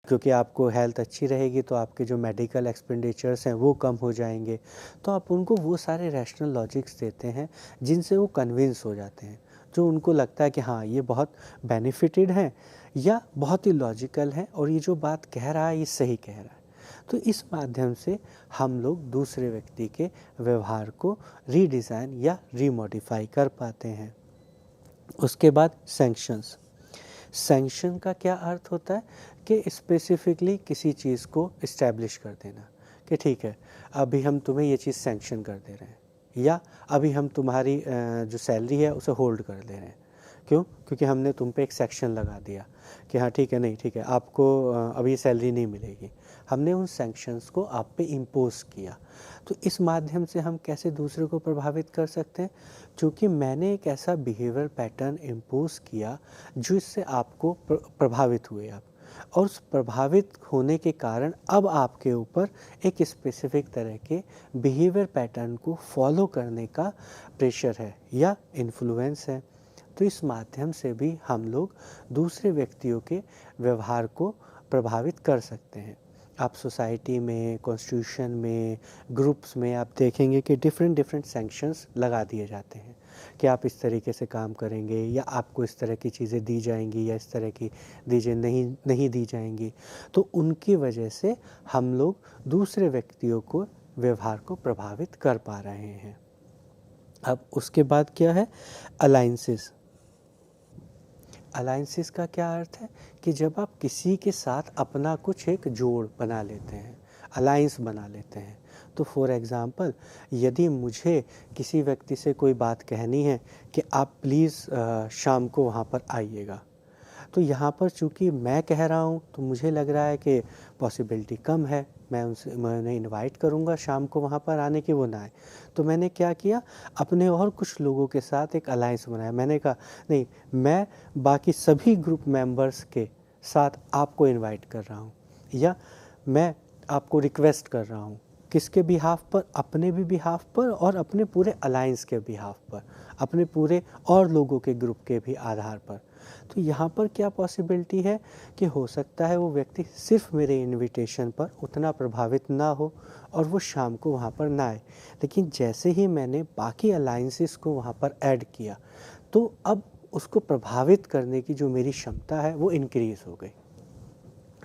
क्योंकि आपको हेल्थ अच्छी रहेगी तो आपके जो मेडिकल एक्सपेंडिचर्स हैं वो कम हो जाएंगे। तो आप उनको वो सारे रैशनल लॉजिक्स देते हैं जिनसे वो कन्विंस हो जाते हैं, जो उनको लगता है कि हाँ ये बहुत बेनिफिटेड हैं या बहुत ही लॉजिकल हैं और ये जो बात कह रहा है ये सही कह रहा है। तो इस माध्यम से हम लोग दूसरे व्यक्ति के व्यवहार को रीडिज़ाइन या रीमॉडिफाई कर पाते हैं। उसके बाद सैंक्शंस। सैंक्शन का क्या अर्थ होता है कि स्पेसिफिकली किसी चीज़ को इस्टेब्लिश कर देना कि ठीक है अभी हम तुम्हें ये चीज़ सैंक्शन कर दे रहे हैं या अभी हम तुम्हारी जो सैलरी है उसे होल्ड कर दे रहे हैं। क्यों? क्योंकि हमने तुम पे एक सेक्शन लगा दिया कि हाँ ठीक है, नहीं ठीक है, आपको अभी सैलरी नहीं मिलेगी। हमने उन सैंक्शंस को आप पे इम्पोज किया। तो इस माध्यम से हम कैसे दूसरे को प्रभावित कर सकते हैं? क्योंकि मैंने एक ऐसा बिहेवियर पैटर्न इम्पोज किया जिससे आपको प्रभावित हुए आप, और उस प्रभावित होने के कारण अब आपके ऊपर एक स्पेसिफिक तरह के बिहेवियर पैटर्न को फॉलो करने का प्रेशर है या इन्फ्लुएंस है। तो इस माध्यम से भी हम लोग दूसरे व्यक्तियों के व्यवहार को प्रभावित कर सकते हैं। आप सोसाइटी में, कॉन्स्टिट्यूशन में, ग्रुप्स में आप देखेंगे कि डिफरेंट सैंक्शंस लगा दिए जाते हैं कि आप इस तरीके से काम करेंगे या आपको इस तरह की चीज़ें दी जाएंगी या इस तरह की नहीं दी जाएंगी। तो उनकी वजह से हम लोग दूसरे व्यक्तियों को व्यवहार को प्रभावित कर पा रहे हैं। अब उसके बाद क्या है? अलाइंसेस। अलाइंसेस का क्या अर्थ है कि जब आप किसी के साथ अपना कुछ एक जोड़ बना लेते हैं, अलाइंस बना लेते हैं। तो फॉर एग्ज़ाम्पल यदि मुझे किसी व्यक्ति से कोई बात कहनी है कि आप प्लीज़ शाम को वहाँ पर आइएगा, तो यहाँ पर चूँकि मैं कह रहा हूँ तो मुझे लग रहा है कि पॉसिबिलिटी कम है, मैं उन्हें इनवाइट करूँगा शाम को वहाँ पर आने की, वो ना आए। तो मैंने क्या किया, अपने और कुछ लोगों के साथ एक अलायंस बनाया। मैंने कहा नहीं, मैं बाकी सभी ग्रुप मेंबर्स के साथ आपको इनवाइट कर रहा हूँ या मैं आपको रिक्वेस्ट कर रहा हूँ। किसके बिहाफ पर? अपने भी बिहाफ पर और अपने पूरे अलायंस के बिहाफ पर, अपने पूरे और लोगों के ग्रुप के भी आधार पर। तो यहाँ पर क्या पॉसिबिलिटी है कि हो सकता है वो व्यक्ति सिर्फ मेरे इनविटेशन पर उतना प्रभावित ना हो और वो शाम को वहाँ पर ना आए, लेकिन जैसे ही मैंने बाकी अलाइंसेस को वहाँ पर ऐड किया तो अब उसको प्रभावित करने की जो मेरी क्षमता है वो इंक्रीज़ हो गई।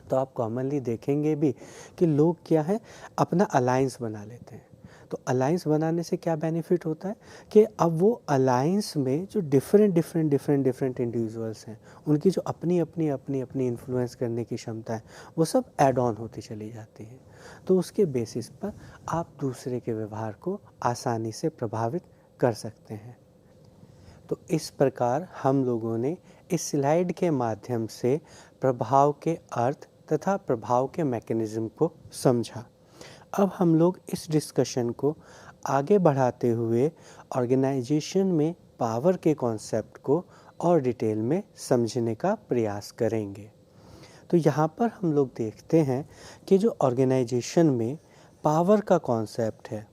तो आप कॉमनली देखेंगे भी कि लोग क्या है, अपना अलायंस बना लेते हैं। तो अलायंस बनाने से क्या बेनिफिट होता है कि अब वो अलायंस में जो डिफरेंट इंडिविजुअल्स हैं, उनकी जो अपनी इन्फ्लुएंस करने की क्षमता है, वो सब ऐड ऑन होती चली जाती है। तो उसके बेसिस पर आप दूसरे के व्यवहार को आसानी से प्रभावित कर सकते हैं। तो इस प्रकार हम लोगों ने इस स्लाइड के माध्यम से प्रभाव के अर्थ तथा प्रभाव के मैकेनिज्म को समझा। अब हम लोग इस डिस्कशन को आगे बढ़ाते हुए ऑर्गेनाइजेशन में पावर के कॉन्सेप्ट को और डिटेल में समझने का प्रयास करेंगे। तो यहाँ पर हम लोग देखते हैं कि जो ऑर्गेनाइजेशन में पावर का कॉन्सेप्ट है,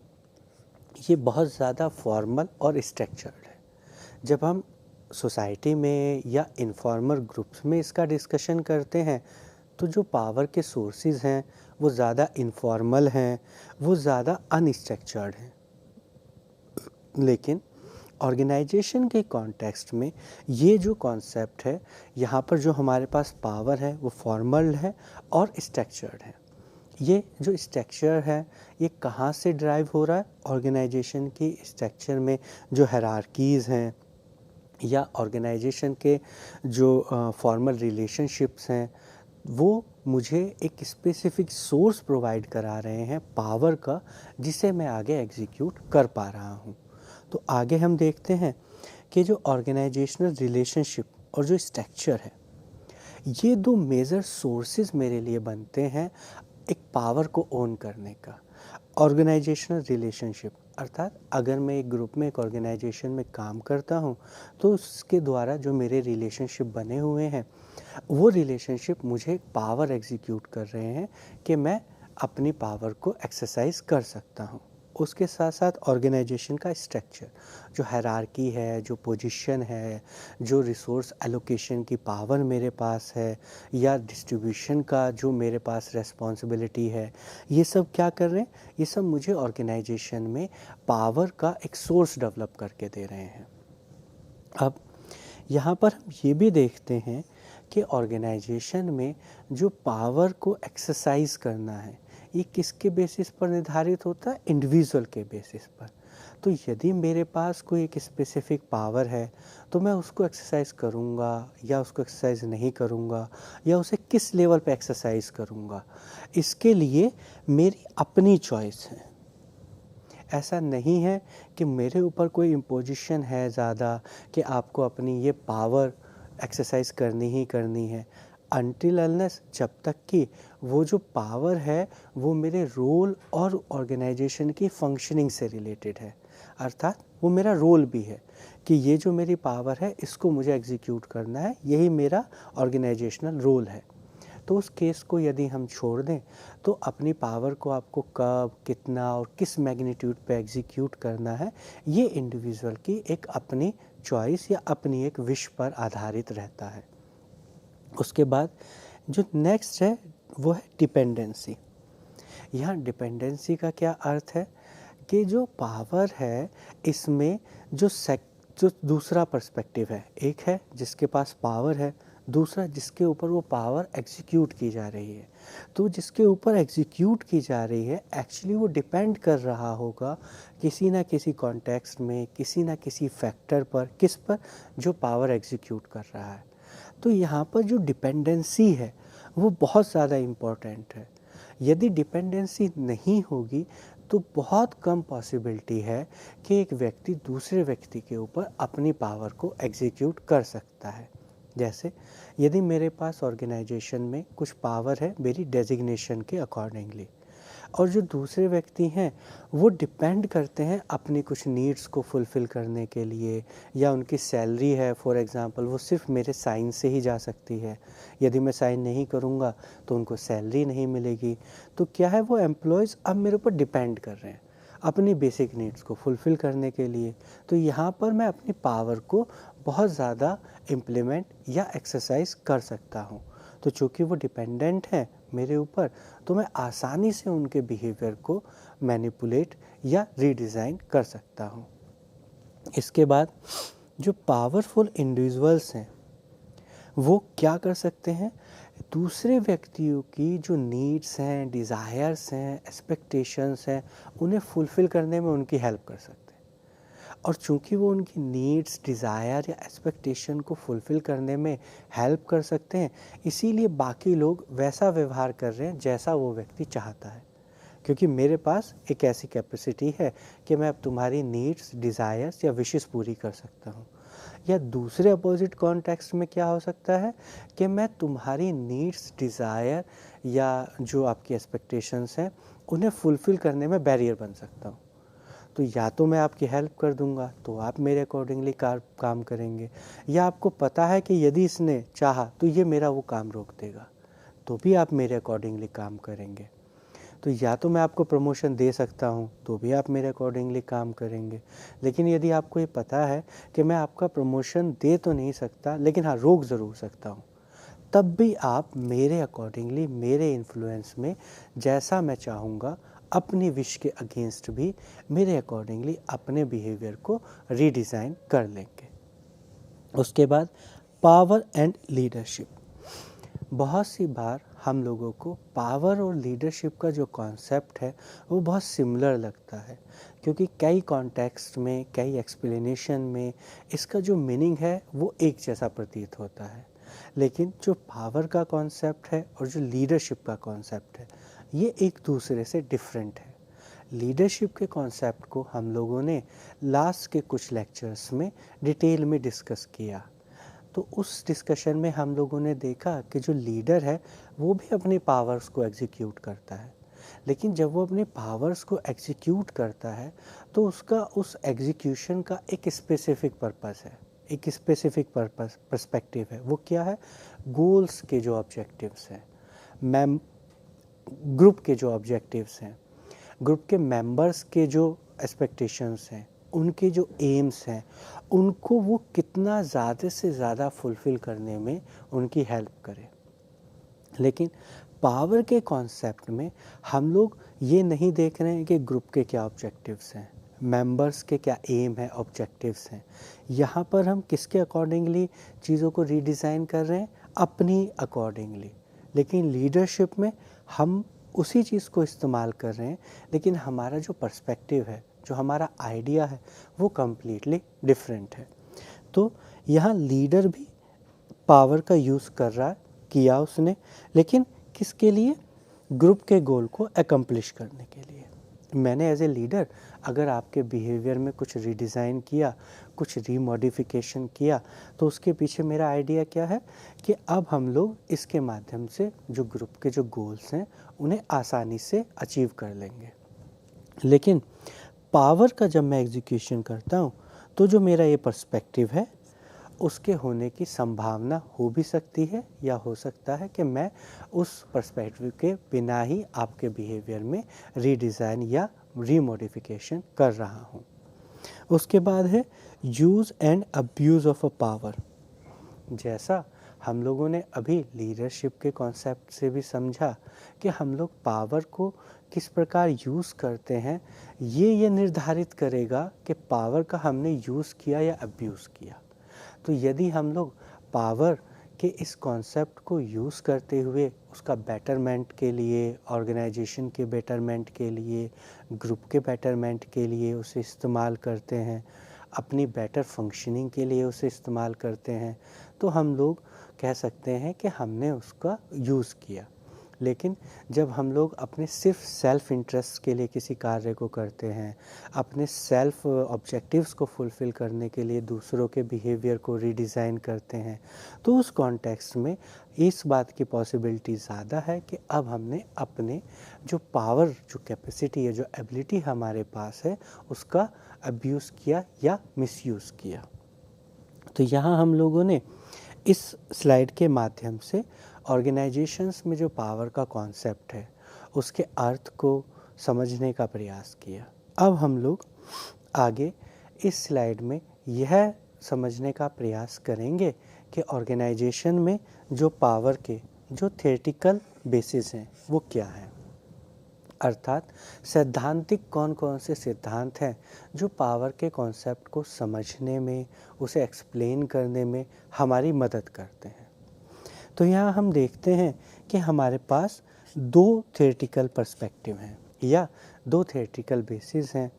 ये बहुत ज़्यादा फॉर्मल और स्ट्रक्चर्ड है। जब हम सोसाइटी में या इनफॉर्मल ग्रुप्स में इसका डिस्कशन करते हैं तो जो पावर के सोर्सेज हैं वो ज़्यादा इनफॉर्मल हैं, वो ज़्यादा अनस्ट्रक्चर्ड हैं। लेकिन ऑर्गेनाइजेशन के कॉन्टेक्स्ट में ये जो कॉन्सेप्ट है, यहाँ पर जो हमारे पास पावर है वो फॉर्मल है और स्ट्रक्चर्ड है। ये जो स्ट्रक्चर है ये कहाँ से ड्राइव हो रहा है? ऑर्गेनाइजेशन की स्ट्रक्चर में जो हायरार्कीज़ हैं या ऑर्गेनाइजेशन के जो फॉर्मल रिलेशनशिप्स हैं, वो मुझे एक स्पेसिफिक सोर्स प्रोवाइड करा रहे हैं पावर का, जिसे मैं आगे एग्जीक्यूट कर पा रहा हूँ। तो आगे हम देखते हैं कि जो ऑर्गेनाइजेशनल रिलेशनशिप और जो स्ट्रक्चर है, ये दो मेजर सोर्सेज मेरे लिए बनते हैं एक पावर को ओन करने का। ऑर्गेनाइजेशनल रिलेशनशिप अर्थात अगर मैं एक ग्रुप में, एक ऑर्गेनाइजेशन में काम करता हूँ तो उसके द्वारा जो मेरे रिलेशनशिप बने हुए हैं, वो रिलेशनशिप मुझे पावर एग्जीक्यूट कर रहे हैं कि मैं अपनी पावर को एक्सरसाइज कर सकता हूँ। उसके साथ साथ ऑर्गेनाइजेशन का स्ट्रक्चर, जो हायरार्की है, जो पोजीशन है, जो रिसोर्स एलोकेशन की पावर मेरे पास है या डिस्ट्रीब्यूशन का जो मेरे पास रिस्पॉन्सिबिलिटी है, ये सब क्या कर रहे हैं? ये सब मुझे ऑर्गेनाइजेशन में पावर का एक सोर्स डेवलप करके दे रहे हैं। अब यहाँ पर हम ये भी देखते हैं कि ऑर्गेनाइजेशन में जो पावर को एक्सरसाइज करना है, ये किसके बेसिस पर निर्धारित होता है? इंडिविजुअल के बेसिस पर। तो यदि मेरे पास कोई एक स्पेसिफिक पावर है तो मैं उसको एक्सरसाइज करूँगा या उसको एक्सरसाइज नहीं करूँगा या उसे किस लेवल पे एक्सरसाइज करूँगा, इसके लिए मेरी अपनी चॉइस है। ऐसा नहीं है कि मेरे ऊपर कोई इम्पोजिशन है ज़्यादा कि आपको अपनी ये पावर एक्सरसाइज करनी ही करनी है, अनटिल अनलेस जब तक कि वो जो पावर है वो मेरे रोल और ऑर्गेनाइजेशन की फंक्शनिंग से रिलेटेड है। अर्थात वो मेरा रोल भी है कि ये जो मेरी पावर है इसको मुझे एग्जीक्यूट करना है, यही मेरा ऑर्गेनाइजेशनल रोल है। तो उस केस को यदि हम छोड़ दें तो अपनी पावर को आपको कब, कितना और किस मैग्नीट्यूड पे एग्जीक्यूट करना है, ये इंडिविजुअल की एक अपनी चॉइस या अपनी एक विश पर आधारित रहता है। उसके बाद जो नेक्स्ट है वो है डिपेंडेंसी। यहाँ डिपेंडेंसी का क्या अर्थ है कि जो पावर है इसमें जो दूसरा पर्सपेक्टिव है, एक है जिसके पास पावर है, दूसरा जिसके ऊपर वो पावर एग्जीक्यूट की जा रही है। तो जिसके ऊपर एग्जीक्यूट की जा रही है एक्चुअली वो डिपेंड कर रहा होगा किसी ना किसी कॉन्टेक्स्ट में, किसी ना किसी फैक्टर पर, किस पर? जो पावर एग्जीक्यूट कर रहा है। तो यहाँ पर जो डिपेंडेंसी है वो बहुत ज़्यादा इम्पोर्टेंट है। यदि डिपेंडेंसी नहीं होगी तो बहुत कम पॉसिबिलिटी है कि एक व्यक्ति दूसरे व्यक्ति के ऊपर अपनी पावर को एग्जीक्यूट कर सकता है। जैसे यदि मेरे पास ऑर्गेनाइजेशन में कुछ पावर है मेरी डेजिग्नेशन के अकॉर्डिंगली, और जो दूसरे व्यक्ति हैं वो डिपेंड करते हैं अपनी कुछ नीड्स को फुलफ़िल करने के लिए, या उनकी सैलरी है फॉर एग्ज़ाम्पल वो सिर्फ मेरे साइन से ही जा सकती है, यदि मैं साइन नहीं करूँगा तो उनको सैलरी नहीं मिलेगी। तो क्या है, वो एम्प्लॉयज़ अब मेरे ऊपर डिपेंड कर रहे हैं। अपनी बेसिक नीड्स को फुलफ़िल करने के लिए। तो यहाँ पर मैं अपनी पावर को बहुत ज़्यादा इम्प्लीमेंट या एक्सरसाइज कर सकता हूँ। तो चूँकि वो डिपेंडेंट हैं मेरे ऊपर, तो मैं आसानी से उनके बिहेवियर को मैनिपुलेट या रीडिज़ाइन कर सकता हूँ। इसके बाद जो पावरफुल इंडिविजुअल्स हैं वो क्या कर सकते हैं, दूसरे व्यक्तियों की जो नीड्स हैं, डिज़ायर्स हैं, एक्सपेक्टेशंस हैं, उन्हें फुलफ़िल करने में उनकी हेल्प कर सकते हैं। और चूँकि वो उनकी नीड्स, डिज़ायर या एक्सपेक्टेशन को फुलफ़िल करने में हेल्प कर सकते हैं, इसीलिए बाकी लोग वैसा व्यवहार कर रहे हैं जैसा वो व्यक्ति चाहता है। क्योंकि मेरे पास एक ऐसी कैपेसिटी है कि मैं अब तुम्हारी नीड्स, डिज़ायर्स या विशेस पूरी कर सकता हूँ। या दूसरे अपोजिट कॉन्टेक्स्ट में क्या हो सकता है कि मैं तुम्हारी नीड्स, डिज़ायर या जो आपकी एक्सपेक्टेशंस हैं उन्हें फुलफ़िल करने में बैरियर बन सकता हूँ। तो या तो मैं आपकी हेल्प कर दूंगा तो आप मेरे अकॉर्डिंगली काम करेंगे, या आपको पता है कि यदि इसने चाहा तो ये मेरा वो काम रोक देगा, तो भी आप मेरे अकॉर्डिंगली काम करेंगे। तो या तो मैं आपको प्रमोशन दे सकता हूँ तो भी आप मेरे अकॉर्डिंगली काम करेंगे। लेकिन यदि आपको ये पता है कि मैं आपका प्रमोशन दे तो नहीं सकता लेकिन हाँ रोक ज़रूर सकता हूँ, तब भी आप मेरे अकॉर्डिंगली, मेरे इन्फ्लुएंस में जैसा मैं चाहूँगा, अपनी विश के अगेंस्ट भी मेरे अकॉर्डिंगली अपने बिहेवियर को रीडिज़ाइन कर लेंगे। उसके बाद पावर एंड लीडरशिप। बहुत सी बार हम लोगों को पावर और लीडरशिप का जो कॉन्सेप्ट है वो बहुत सिमिलर लगता है, क्योंकि कई कॉन्टेक्स्ट में, कई एक्सप्लेनेशन में इसका जो मीनिंग है वो एक जैसा प्रतीत होता है। लेकिन जो पावर का कॉन्सेप्ट है और जो लीडरशिप का कॉन्सेप्ट है ये एक दूसरे से डिफरेंट है। लीडरशिप के कॉन्सेप्ट को हम लोगों ने लास्ट के कुछ लेक्चर्स में डिटेल में डिस्कस किया। तो उस डिस्कशन में हम लोगों ने देखा कि जो लीडर है वो भी अपने पावर्स को एग्जीक्यूट करता है, लेकिन जब वो अपने पावर्स को एग्जीक्यूट करता है तो उसका उस एग्जीक्यूशन का एक स्पेसिफिक पर्पस है, एक स्पेसिफिक पर्पस पर्सपेक्टिव है। वो क्या है, गोल्स के जो ऑब्जेक्टिव्स हैं, ग्रुप के जो ऑब्जेक्टिव्स हैं, ग्रुप के मेंबर्स के जो एक्सपेक्टेशंस हैं, उनके जो एम्स हैं, उनको वो कितना ज़्यादा से ज़्यादा फुलफ़िल करने में उनकी हेल्प करे। लेकिन पावर के कॉन्सेप्ट में हम लोग ये नहीं देख रहे हैं कि ग्रुप के क्या ऑब्जेक्टिव्स हैं, मेंबर्स के क्या एम है, ऑब्जेक्टिव्स हैं। यहाँ पर हम किसके अकॉर्डिंगली चीज़ों को रीडिज़ाइन कर रहे हैं, अपनी अकॉर्डिंगली। लेकिन लीडरशिप में हम उसी चीज़ को इस्तेमाल कर रहे हैं, लेकिन हमारा जो पर्सपेक्टिव है, जो हमारा आइडिया है वो कम्प्लीटली डिफरेंट है। तो यहाँ लीडर भी पावर का यूज़ कर रहा है, किया उसने, लेकिन किसके लिए, ग्रुप के गोल को अकम्प्लिश करने के लिए। मैंने एज ए लीडर अगर आपके बिहेवियर में कुछ रीडिज़ाइन किया, कुछ रीमॉडिफिकेशन किया, तो उसके पीछे मेरा आइडिया क्या है कि अब हम लोग इसके माध्यम से जो ग्रुप के जो गोल्स हैं उन्हें आसानी से अचीव कर लेंगे। लेकिन पावर का जब मैं एग्जीक्यूशन करता हूँ तो जो मेरा ये पर्सपेक्टिव है उसके होने की संभावना हो भी सकती है, या हो सकता है कि मैं उस पर्सपेक्टिव के बिना ही आपके बिहेवियर में रीडिज़ाइन या रीमॉडिफिकेशन कर रहा हूँ। उसके बाद है use and abuse of a power. जैसा हम लोगों ने अभी लीडरशिप के कॉन्सेप्ट से भी समझा कि हम लोग पावर को किस प्रकार यूज़ करते हैं, ये निर्धारित करेगा कि पावर का हमने यूज़ किया या अब्यूज़ किया। तो यदि हम लोग पावर के इस कॉन्सेप्ट को यूज़ करते हुए उसका बेटरमेंट के लिए, ऑर्गेनाइजेशन के बेटरमेंट के लिए, ग्रुप के बेटरमेंट के लिए उसे इस्तेमाल करते हैं, अपनी बेटर फंक्शनिंग के लिए उसे इस्तेमाल करते हैं, तो हम लोग कह सकते हैं कि हमने उसका यूज़ किया। लेकिन जब हम लोग अपने सिर्फ सेल्फ़ इंटरेस्ट के लिए किसी कार्य को करते हैं, अपने सेल्फ़ ऑब्जेक्टिव्स को फुलफ़िल करने के लिए दूसरों के बिहेवियर को रीडिज़ाइन करते हैं, तो उस कॉन्टेक्स्ट में इस बात की पॉसिबिलिटी ज़्यादा है कि अब हमने अपने जो पावर, जो कैपेसिटी है, जो एबिलिटी हमारे पास है, उसका अब्यूज़ किया या मिसयूज़ किया। तो यहाँ हम लोगों ने इस स्लाइड के माध्यम से ऑर्गेनाइजेशंस में जो पावर का कॉन्सेप्ट है उसके अर्थ को समझने का प्रयास किया। अब हम लोग आगे इस स्लाइड में यह समझने का प्रयास करेंगे कि ऑर्गेनाइजेशन में जो पावर के जो थियोरेटिकल बेसिस हैं वो क्या हैं, अर्थात सैद्धांतिक कौन कौन से सिद्धांत हैं जो पावर के कॉन्सेप्ट को समझने में, उसे एक्सप्लेन करने में हमारी मदद करते हैं। तो यहाँ हम देखते हैं कि हमारे पास दो थियोरेटिकल पर्सपेक्टिव हैं या दो थियोरेटिकल बेसिस हैं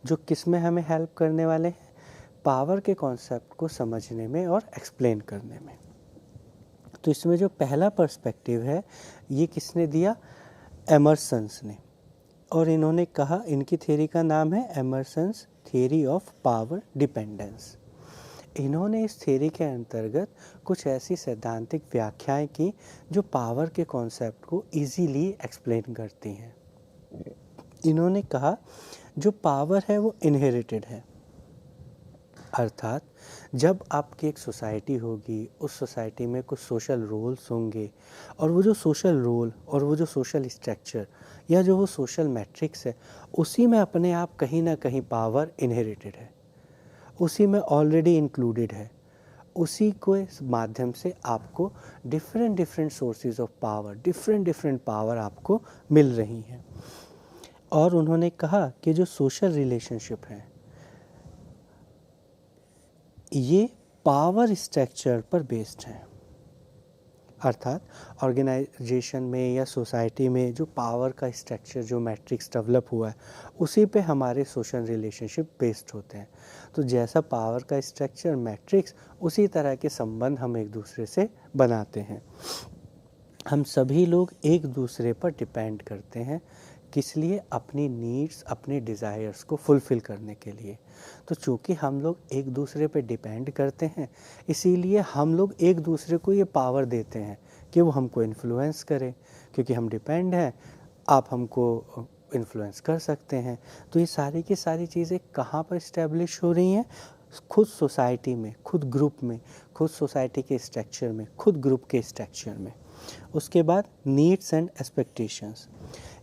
जो किस में हमें हेल्प करने वाले हैं, पावर के कॉन्सेप्ट को समझने में और एक्सप्लेन करने में। तो इसमें जो पहला पर्सपेक्टिव है ये किसने दिया, एमर्सन्स ने, और इन्होंने कहा, इनकी थ्योरी का नाम है एमर्सन्स थ्योरी ऑफ पावर डिपेंडेंस। इन्होंने इस थ्योरी के अंतर्गत कुछ ऐसी सैद्धांतिक व्याख्याएं की जो पावर के कॉन्सेप्ट को इजीली एक्सप्लेन करती हैं। इन्होंने कहा जो पावर है वो इनहेरिटेड है, अर्थात जब आपकी एक सोसाइटी होगी, उस सोसाइटी में कुछ सोशल रोल्स होंगे और वो जो सोशल रोल और वो जो सोशल स्ट्रक्चर या जो वो सोशल मैट्रिक्स है, उसी में अपने आप कहीं ना कहीं पावर इनहेरिटेड है, उसी में ऑलरेडी इंक्लूडेड है, उसी को इस माध्यम से आपको different sources of power, different power आपको मिल रही हैं। और उन्होंने कहा कि जो सोशल रिलेशनशिप है ये पावर स्ट्रक्चर पर बेस्ड है, अर्थात ऑर्गेनाइजेशन में या सोसाइटी में जो पावर का स्ट्रक्चर, जो मैट्रिक्स डेवलप हुआ है, उसी पे हमारे सोशल रिलेशनशिप बेस्ड होते हैं। तो जैसा पावर का स्ट्रक्चर, मैट्रिक्स, उसी तरह के संबंध हम एक दूसरे से बनाते हैं। हम सभी लोग एक दूसरे पर डिपेंड करते हैं, किस लिए, अपनी नीड्स, अपने डिज़ायर्स को फुलफ़िल करने के लिए। तो चूँकि हम लोग एक दूसरे पे डिपेंड करते हैं, इसीलिए हम लोग एक दूसरे को ये पावर देते हैं कि वो हमको इन्फ्लुएंस करें, क्योंकि हम डिपेंड हैं, आप हमको इन्फ्लुएंस कर सकते हैं। तो ये सारी की सारी चीज़ें कहाँ पर इस्टेब्लिश हो रही हैं, खुद सोसाइटी में, खुद ग्रुप में, खुद सोसाइटी के स्ट्रक्चर में, खुद ग्रुप के स्ट्रक्चर में। उसके बाद नीड्स एंड एक्सपेक्टेशंस,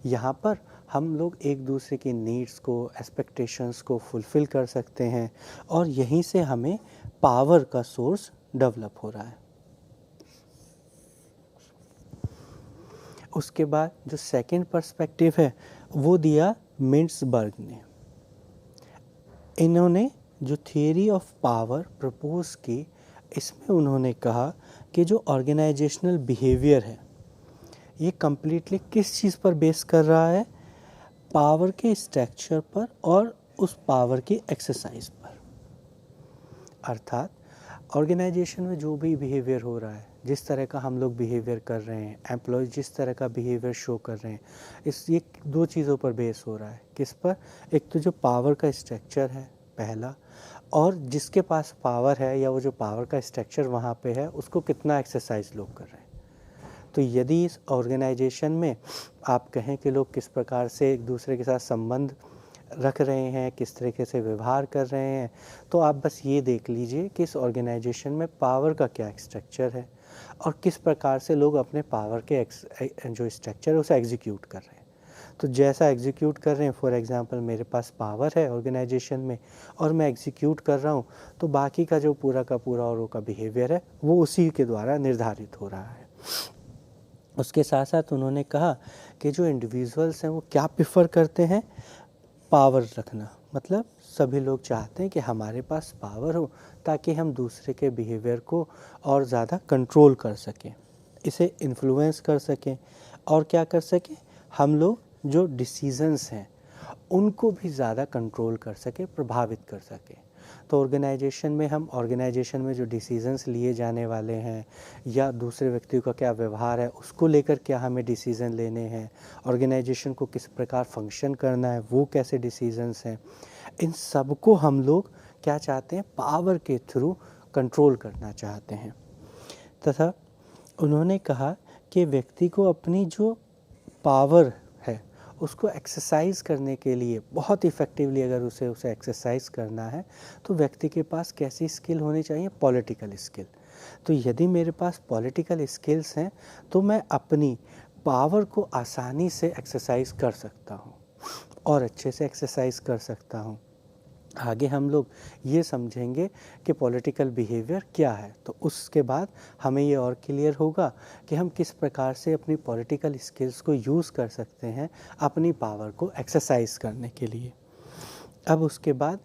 यहाँ पर हम लोग एक दूसरे की नीड्स को, एक्सपेक्टेशंस को फुलफ़िल कर सकते हैं और यहीं से हमें पावर का सोर्स डेवलप हो रहा है। उसके बाद जो सेकंड पर्सपेक्टिव है वो दिया मिन्सबर्ग ने। इन्होंने जो थियरी ऑफ पावर प्रपोज की, इसमें उन्होंने कहा कि जो ऑर्गेनाइजेशनल बिहेवियर है ये कम्प्लीटली किस चीज़ पर बेस कर रहा है, पावर के स्ट्रक्चर पर और उस पावर की एक्सरसाइज पर। अर्थात ऑर्गेनाइजेशन में जो भी बिहेवियर हो रहा है, जिस तरह का हम लोग बिहेवियर कर रहे हैं, एम्प्लॉयज़ जिस तरह का बिहेवियर शो कर रहे हैं, ये दो चीज़ों पर बेस हो रहा है। किस पर, एक तो जो पावर का स्ट्रक्चर है पहला, और जिसके पास पावर है या वो जो पावर का स्ट्रक्चर वहाँ पे है उसको कितना एक्सरसाइज लोग कर रहे हैं। तो यदि इस ऑर्गेनाइजेशन में आप कहें कि लोग किस प्रकार से एक दूसरे के साथ संबंध रख रहे हैं, किस तरीके से व्यवहार कर रहे हैं, तो आप बस ये देख लीजिए कि इस ऑर्गेनाइजेशन में पावर का क्या स्ट्रक्चर है और किस प्रकार से लोग अपने पावर के जो स्ट्रक्चर है उसे एग्जीक्यूट कर रहे हैं। तो जैसा एग्जीक्यूट कर रहे हैं, फॉर एग्जांपल मेरे पास पावर है ऑर्गेनाइजेशन में और मैं एग्जीक्यूट कर रहा हूँ, तो बाकी का जो पूरा का पूरा और का बिहेवियर है वो उसी के द्वारा निर्धारित हो रहा है। उसके साथ साथ उन्होंने कहा कि जो इंडिविजुअल्स हैं वो क्या प्रेफर करते हैं, पावर रखना। मतलब सभी लोग चाहते हैं कि हमारे पास पावर हो ताकि हम दूसरे के बिहेवियर को और ज़्यादा कंट्रोल कर सकें, इसे इन्फ्लुएंस कर सकें और क्या कर सकें, हम लोग जो डिसीजंस हैं उनको भी ज़्यादा कंट्रोल कर सकें, प्रभावित कर सकें। तो ऑर्गेनाइजेशन में हम ऑर्गेनाइजेशन में जो डिसीजंस लिए जाने वाले हैं या दूसरे व्यक्ति का क्या व्यवहार है उसको लेकर क्या हमें डिसीज़न लेने हैं, ऑर्गेनाइजेशन को किस प्रकार फंक्शन करना है वो कैसे डिसीजंस हैं, इन सब को हम लोग क्या चाहते हैं, पावर के थ्रू कंट्रोल करना चाहते हैं। तथा उन्होंने कहा कि व्यक्ति को अपनी जो पावर है उसको एक्सरसाइज करने के लिए बहुत इफ़ेक्टिवली अगर उसे एक्सरसाइज करना है तो व्यक्ति के पास कैसी स्किल होनी चाहिए, पॉलिटिकल स्किल। तो यदि मेरे पास पॉलिटिकल स्किल्स हैं तो मैं अपनी पावर को आसानी से एक्सरसाइज कर सकता हूँ और अच्छे से एक्सरसाइज कर सकता हूँ। आगे हम लोग ये समझेंगे कि पॉलिटिकल बिहेवियर क्या है, तो उसके बाद हमें ये और क्लियर होगा कि हम किस प्रकार से अपनी पॉलिटिकल स्किल्स को यूज़ कर सकते हैं अपनी पावर को एक्सरसाइज करने के लिए। अब उसके बाद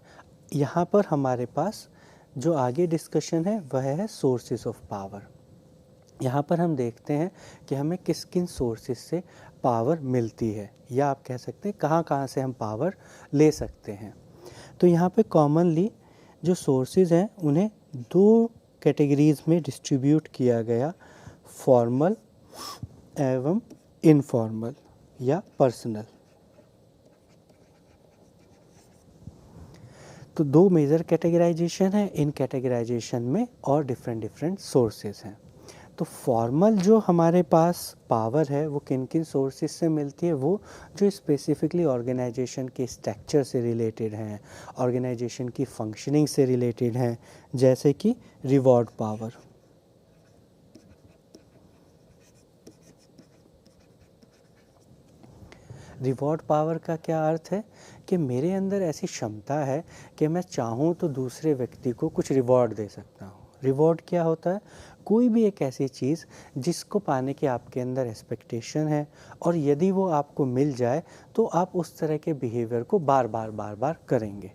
यहाँ पर हमारे पास जो आगे डिस्कशन है वह है सोर्सेस ऑफ पावर। यहाँ पर हम देखते हैं कि हमें किस किन सोर्सेस से पावर मिलती है, या आप कह सकते हैं कहाँ कहाँ से हम पावर ले सकते हैं। तो यहाँ पे कॉमनली जो सोर्सेज हैं उन्हें दो कैटेगरीज में डिस्ट्रीब्यूट किया गया, फॉर्मल एवं इनफॉर्मल या पर्सनल। तो दो मेजर कैटेगराइजेशन है, इन कैटेगराइजेशन में और डिफरेंट सोर्सेज हैं। तो फॉर्मल जो हमारे पास पावर है वो किन किन सोर्सेज से मिलती है, वो जो स्पेसिफिकली ऑर्गेनाइजेशन के स्ट्रक्चर से रिलेटेड हैं, ऑर्गेनाइजेशन की फंक्शनिंग से रिलेटेड हैं, जैसे कि रिवॉर्ड पावर। रिवॉर्ड पावर का क्या अर्थ है कि मेरे अंदर ऐसी क्षमता है कि मैं चाहूँ तो दूसरे व्यक्ति को कुछ रिवॉर्ड दे सकता हूँ। रिवॉर्ड क्या होता है? कोई भी एक ऐसी चीज़ जिसको पाने की आपके अंदर एक्सपेक्टेशन है, और यदि वो आपको मिल जाए तो आप उस तरह के बिहेवियर को बार बार करेंगे।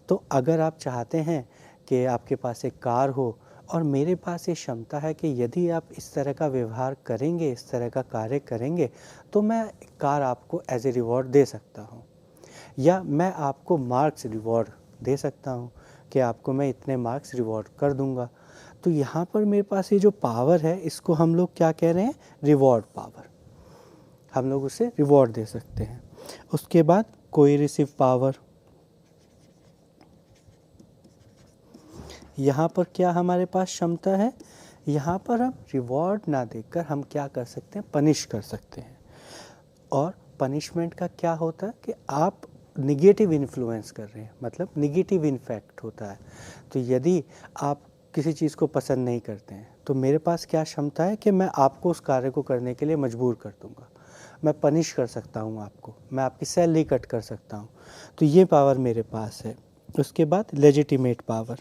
तो अगर आप चाहते हैं कि आपके पास एक कार हो और मेरे पास ये क्षमता है कि यदि आप इस तरह का व्यवहार करेंगे, इस तरह का कार्य करेंगे, तो मैं कार आपको एज ए रिवॉर्ड दे सकता हूँ, या मैं आपको मार्क्स रिवॉर्ड दे सकता हूँ कि आपको मैं इतने मार्क्स रिवॉर्ड कर दूंगा। तो यहाँ पर मेरे पास ये जो पावर है इसको हम लोग क्या कह रहे हैं? Reward power. हम लोग उसे रिवॉर्ड दे सकते हैं। उसके बाद कोएर्सिव पावर। यहाँ पर क्या हमारे पास क्षमता है? यहाँ पर हम रिवॉर्ड ना देकर हम क्या कर सकते हैं? पनिश कर सकते हैं। और पनिशमेंट का क्या होता है कि आप निगेटिव इन्फ्लुएंस कर रहे हैं, मतलब निगेटिव इम्पैक्ट होता है। तो यदि आप किसी चीज़ को पसंद नहीं करते हैं तो मेरे पास क्या क्षमता है कि मैं आपको उस कार्य को करने के लिए मजबूर कर दूंगा, मैं पनिश कर सकता हूँ आपको, मैं आपकी सैलरी कट कर सकता हूँ। तो ये पावर मेरे पास है। उसके बाद लेजिटिमेट पावर।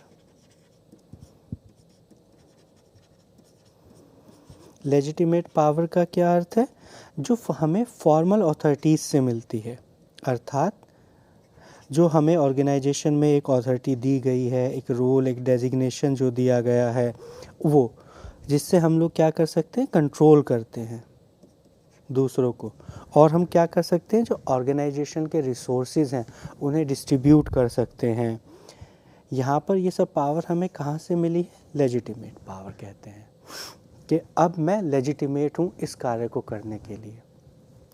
लेजिटिमेट पावर का क्या अर्थ है? जो हमें फॉर्मल अथॉरिटीज़ से मिलती है, अर्थात जो हमें ऑर्गेनाइजेशन में एक अथॉरिटी दी गई है, एक रोल, एक डेजिग्नेशन जो दिया गया है, वो जिससे हम लोग क्या कर सकते हैं? कंट्रोल करते हैं दूसरों को। और हम क्या कर सकते हैं? जो ऑर्गेनाइजेशन के रिसोर्सेज हैं उन्हें डिस्ट्रीब्यूट कर सकते हैं। यहाँ पर ये सब पावर हमें कहाँ से मिली है? लेजिटिमेट पावर कहते हैं कि अब मैं लेजिटिमेट हूँ इस कार्य को करने के लिए।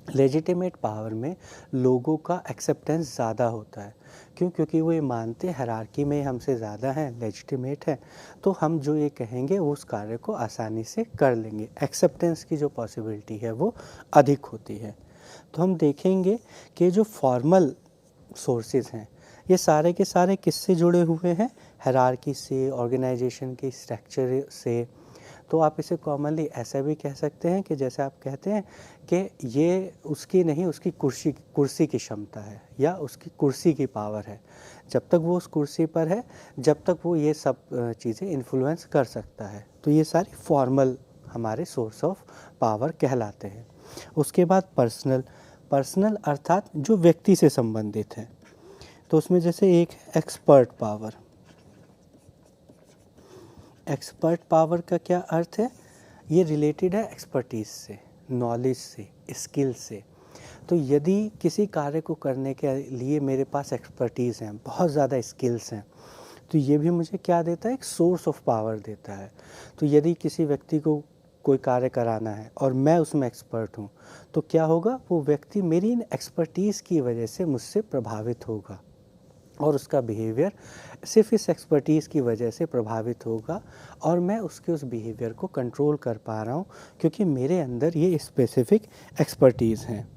लेजिटिमेट पावर में लोगों का एक्सेप्टेंस ज़्यादा होता है। क्यों? क्योंकि वो ये मानते हैं हायरार्की में हमसे ज़्यादा हैं, लेजिटिमेट है, तो हम जो ये कहेंगे वो उस कार्य को आसानी से कर लेंगे। एक्सेप्टेंस की जो पॉसिबिलिटी है वो अधिक होती है। तो हम देखेंगे कि जो फॉर्मल सोर्सेज हैं ये सारे के सारे किससे जुड़े हुए हैं? हायरार्की से, ऑर्गेनाइजेशन के स्ट्रक्चर से। तो आप इसे कॉमनली ऐसा भी कह सकते हैं कि जैसे आप कहते हैं कि ये उसकी नहीं, उसकी कुर्सी की क्षमता है या उसकी कुर्सी की पावर है। जब तक वो उस कुर्सी पर है, जब तक वो ये सब चीज़ें इन्फ्लुएंस कर सकता है। तो ये सारी फॉर्मल हमारे सोर्स ऑफ पावर कहलाते हैं। उसके बाद पर्सनल अर्थात जो व्यक्ति से संबंधित है। तो उसमें जैसे एक एक्सपर्ट पावर। एक्सपर्ट पावर का क्या अर्थ है? ये रिलेटेड है एक्सपर्टीज से, नॉलेज से, स्किल से। तो यदि किसी कार्य को करने के लिए मेरे पास एक्सपर्टीज़ हैं, बहुत ज़्यादा स्किल्स हैं, तो ये भी मुझे क्या देता है? एक सोर्स ऑफ पावर देता है। तो यदि किसी व्यक्ति को कोई कार्य कराना है और मैं उसमें एक्सपर्ट हूँ, तो क्या होगा? वो व्यक्ति मेरी इन एक्सपर्टीज़ की वजह से मुझसे प्रभावित होगा और उसका बिहेवियर सिर्फ इस एक्सपर्टीज़ की वजह से प्रभावित होगा, और मैं उसके उस बिहेवियर को कंट्रोल कर पा रहा हूँ क्योंकि मेरे अंदर ये स्पेसिफिक एक्सपर्टीज़ हैं।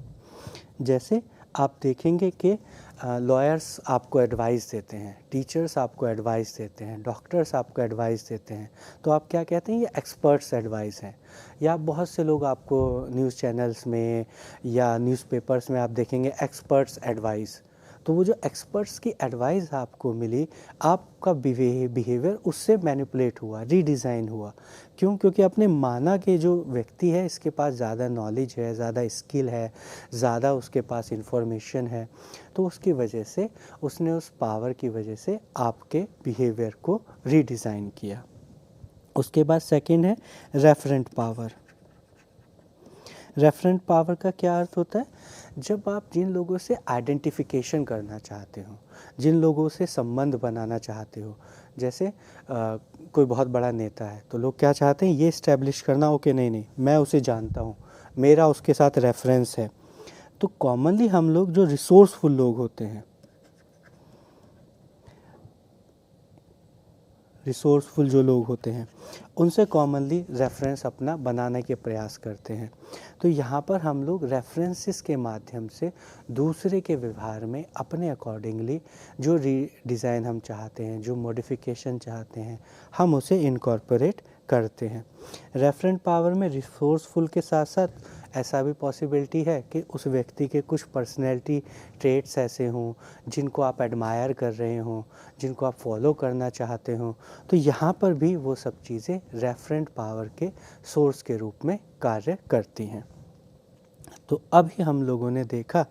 जैसे आप देखेंगे कि लॉयर्स आपको एडवाइस देते हैं, टीचर्स आपको एडवाइस देते हैं, डॉक्टर्स आपको एडवाइस देते हैं, तो आप क्या कहते हैं, ये एक्सपर्ट्स एडवाइस है। या बहुत से लोग आपको न्यूज़ चैनल्स में या न्यूज़पेपर्स में आप देखेंगे एक्सपर्ट्स एडवाइस। तो वो जो एक्सपर्ट्स की एडवाइस आपको मिली, आपका बिहेवियर उससे मैनिपुलेट हुआ, रीडिज़ाइन हुआ। क्यों? क्योंकि आपने माना कि जो व्यक्ति है इसके पास ज़्यादा नॉलेज है, ज़्यादा स्किल है, ज़्यादा उसके पास इंफॉर्मेशन है, तो उसकी वजह से उसने उस पावर की वजह से आपके बिहेवियर को रीडिज़ाइन किया। उसके बाद सेकंड है रेफरेंट पावर। रेफरेंट पावर का क्या अर्थ होता है? जब आप जिन लोगों से आइडेंटिफिकेशन करना चाहते हो, जिन लोगों से संबंध बनाना चाहते हो, जैसे कोई बहुत बड़ा नेता है तो लोग क्या चाहते हैं, ये इस्टेब्लिश करना हो कि नहीं मैं उसे जानता हूँ, मेरा उसके साथ रेफरेंस है। तो कॉमनली हम लोग जो रिसोर्सफुल लोग होते हैं, रिसोर्सफुल जो लोग होते हैं उनसे कॉमनली रेफरेंस अपना बनाने के प्रयास करते हैं। तो यहाँ पर हम लोग रेफरेंसेस के माध्यम से दूसरे के व्यवहार में अपने अकॉर्डिंगली जो रीडिज़ाइन हम चाहते हैं, जो मॉडिफिकेशन चाहते हैं, हम उसे इनकॉर्पोरेट करते हैं। रेफरेंट पावर में रिसोर्सफुल के साथ साथ ऐसा भी पॉसिबिलिटी है कि उस व्यक्ति के कुछ पर्सनैलिटी ट्रेट्स ऐसे हों जिनको आप एडमायर कर रहे हों, जिनको आप फॉलो करना चाहते हो, तो यहाँ पर भी वो सब चीज़ें रेफरेंट पावर के सोर्स के रूप में कार्य करती हैं। तो अभी हम लोगों ने देखा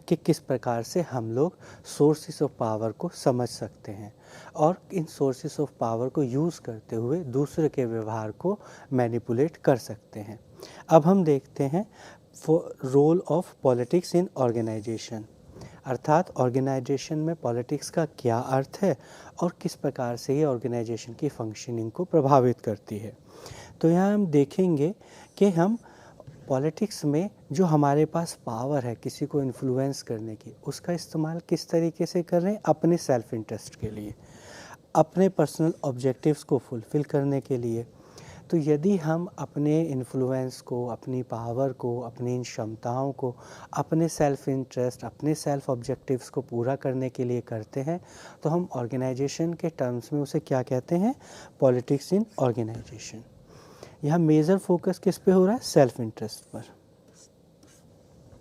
कि किस प्रकार से हम लोग सोर्सेस ऑफ पावर को समझ सकते हैं और इन सोर्सेस ऑफ पावर को यूज़ करते हुए दूसरे के व्यवहार को मैनिपुलेट कर सकते हैं। अब हम देखते हैं role of politics in organization, अर्थात ऑर्गेनाइजेशन में पॉलिटिक्स का क्या अर्थ है और किस प्रकार से ये ऑर्गेनाइजेशन की फंक्शनिंग को प्रभावित करती है। तो यहाँ हम देखेंगे कि हम पॉलिटिक्स में जो हमारे पास पावर है किसी को इन्फ्लुएंस करने की, उसका इस्तेमाल किस तरीके से कर रहे हैं, अपने सेल्फ इंटरेस्ट के लिए, अपने पर्सनल ऑब्जेक्टिव्स को फुलफ़िल करने के लिए। तो यदि हम अपने इन्फ्लुएंस को, अपनी पावर को, अपनी इन क्षमताओं को अपने सेल्फ इंटरेस्ट, अपने सेल्फ ऑब्जेक्टिव्स को पूरा करने के लिए करते हैं, तो हम ऑर्गेनाइजेशन के टर्म्स में उसे क्या कहते हैं, पॉलिटिक्स इन ऑर्गेनाइजेशन। यहाँ मेजर फोकस किस पे हो रहा है, सेल्फ इंटरेस्ट पर।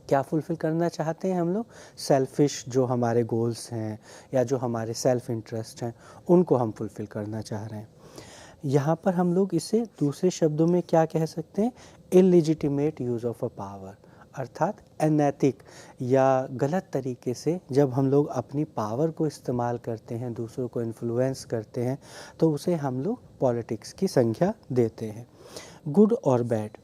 क्या फुलफ़िल करना चाहते हैं हम लोग, सेल्फिश जो हमारे गोल्स हैं या जो हमारे सेल्फ इंटरेस्ट हैं उनको हम फुलफ़िल करना चाह रहे हैं। यहाँ पर हम लोग इसे दूसरे शब्दों में क्या कह सकते हैं, illegitimate use of a power, अर्थात अनैतिक या गलत तरीके से जब हम लोग अपनी पावर को इस्तेमाल करते हैं, दूसरों को इन्फ्लुएंस करते हैं, तो उसे हम लोग पॉलिटिक्स की संज्ञा देते हैं। गुड और बैड,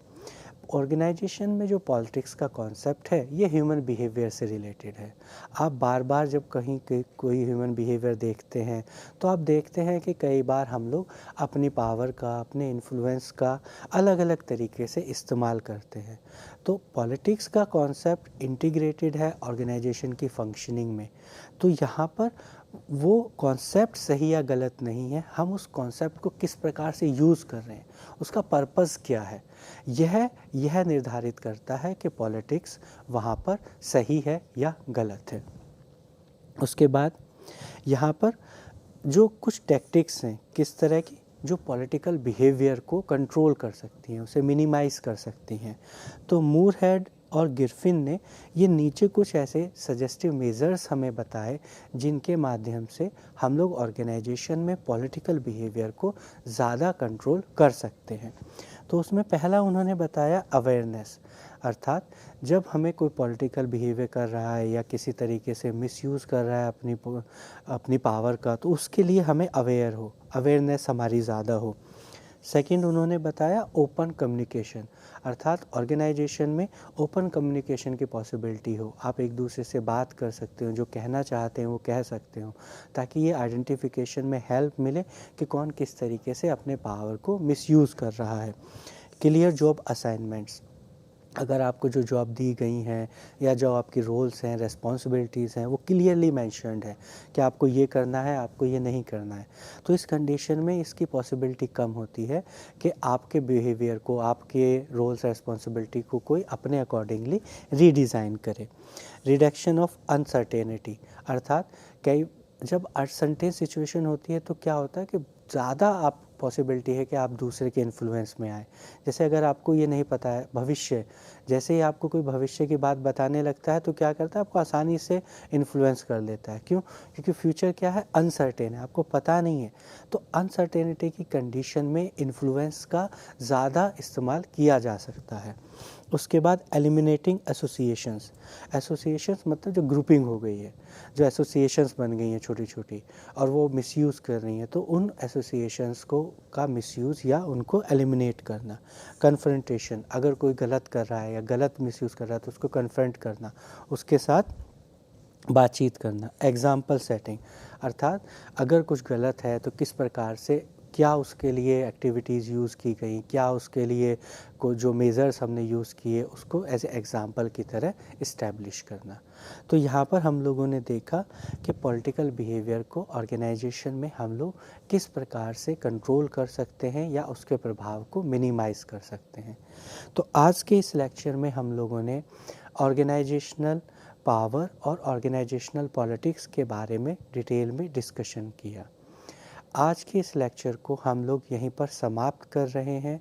ऑर्गेनाइजेशन में जो पॉलिटिक्स का कॉन्सेप्ट है ये ह्यूमन बिहेवियर से रिलेटेड है। आप बार बार जब कहीं कोई ह्यूमन बिहेवियर देखते हैं तो आप देखते हैं कि कई बार हम लोग अपनी पावर का, अपने इन्फ्लुएंस का अलग अलग तरीके से इस्तेमाल करते हैं। तो पॉलिटिक्स का कॉन्सेप्ट इंटीग्रेटेड है ऑर्गेनाइजेशन की फंक्शनिंग में। तो यहाँ पर वो कॉन्सेप्ट सही या गलत नहीं है, हम उस कॉन्सेप्ट को किस प्रकार से यूज़ कर रहे हैं, उसका पर्पस क्या है, यह निर्धारित करता है कि पॉलिटिक्स वहाँ पर सही है या गलत है। उसके बाद यहाँ पर जो कुछ टैक्टिक्स हैं किस तरह की, जो पॉलिटिकल बिहेवियर को कंट्रोल कर सकती हैं, उसे मिनिमाइज़ कर सकती हैं। तो मूरहेड और गिरफिन ने ये नीचे कुछ ऐसे सजेस्टिव मेजर्स हमें बताए जिनके माध्यम से हम लोग ऑर्गेनाइजेशन में पॉलिटिकल बिहेवियर को ज़्यादा कंट्रोल कर सकते हैं। तो उसमें पहला उन्होंने बताया अवेयरनेस, अर्थात जब हमें कोई पॉलिटिकल बिहेवियर कर रहा है या किसी तरीके से मिसयूज़ कर रहा है अपनी पावर का, तो उसके लिए हमें अवेयरनेस हमारी ज़्यादा हो। सेकंड उन्होंने बताया ओपन कम्युनिकेशन, अर्थात ऑर्गेनाइजेशन में ओपन कम्युनिकेशन की पॉसिबिलिटी हो, आप एक दूसरे से बात कर सकते हो, जो कहना चाहते हैं वो कह सकते हो, ताकि ये आइडेंटिफिकेशन में हेल्प मिले कि कौन किस तरीके से अपने पावर को मिसयूज़ कर रहा है। क्लियर जॉब असाइनमेंट्स, अगर आपको जो जॉब दी गई हैं या जो आपकी रोल्स हैं, रिस्पॉन्सिबिलिटीज़ हैं, वो क्लियरली मेंशन्ड है कि आपको ये करना है, आपको ये नहीं करना है, तो इस कंडीशन में इसकी पॉसिबिलिटी कम होती है कि आपके बिहेवियर को, आपके रोल्स रिस्पॉन्सिबिलिटी को कोई अपने अकॉर्डिंगली रीडिज़ाइन करे। रिडक्शन ऑफ अनसर्टेनिटी, अर्थात कई जब अनसर्टेन सिचुएशन होती है तो क्या होता है कि ज़्यादा आप पॉसिबिलिटी है कि आप दूसरे के इन्फ्लुएंस में आए। जैसे अगर आपको ये नहीं पता है भविष्य, जैसे ही आपको कोई भविष्य की बात बताने लगता है तो क्या करता है, आपको आसानी से इन्फ्लुएंस कर लेता है। क्यों? क्योंकि फ्यूचर क्या है, अनसर्टेन है, आपको पता नहीं है। तो अनसर्टेनिटी की कंडीशन में इन्फ्लुएंस का ज़्यादा इस्तेमाल किया जा सकता है। उसके बाद एलिमिनेटिंग एसोसिएशंस, एसोसिएशंस मतलब जो ग्रुपिंग हो गई है, जो एसोसिएशंस बन गई हैं छोटी छोटी और वो मिसयूज़ कर रही हैं, तो उन एसोसिएशंस को का मिसयूज़ या उनको एलिमिनेट करना। कन्फ्रंटेशन, अगर कोई गलत कर रहा है या गलत मिसयूज़ कर रहा है तो उसको कन्फ्रंट करना, उसके साथ बातचीत करना। एग्ज़ाम्पल सेटिंग, अर्थात अगर कुछ गलत है तो किस प्रकार से, क्या उसके लिए एक्टिविटीज़ यूज़ की गई, क्या उसके लिए को जो मेज़र्स हमने यूज़ किए उसको एज ए एग्ज़ाम्पल की तरह इस्टेब्लिश करना। तो यहाँ पर हम लोगों ने देखा कि पॉलिटिकल बिहेवियर को ऑर्गेनाइजेशन में हम लोग किस प्रकार से कंट्रोल कर सकते हैं या उसके प्रभाव को मिनिमाइज़ कर सकते हैं। तो आज के इस लेक्चर में हम लोगों ने ऑर्गेनाइजेशनल पावर और ऑर्गेनाइजेशनल पॉलिटिक्स के बारे में डिटेल में डिस्कशन किया। आज के इस लेक्चर को हम लोग यहीं पर समाप्त कर रहे हैं।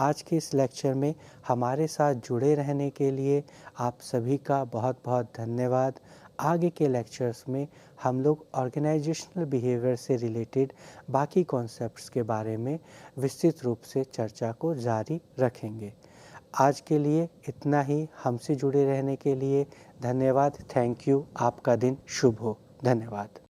आज के इस लेक्चर में हमारे साथ जुड़े रहने के लिए आप सभी का बहुत बहुत धन्यवाद। आगे के लेक्चर्स में हम लोग ऑर्गेनाइजेशनल बिहेवियर से रिलेटेड बाकी कॉन्सेप्ट्स के बारे में विस्तृत रूप से चर्चा को जारी रखेंगे। आज के लिए इतना ही। हमसे जुड़े रहने के लिए धन्यवाद। Thank you. आपका दिन शुभ हो। धन्यवाद।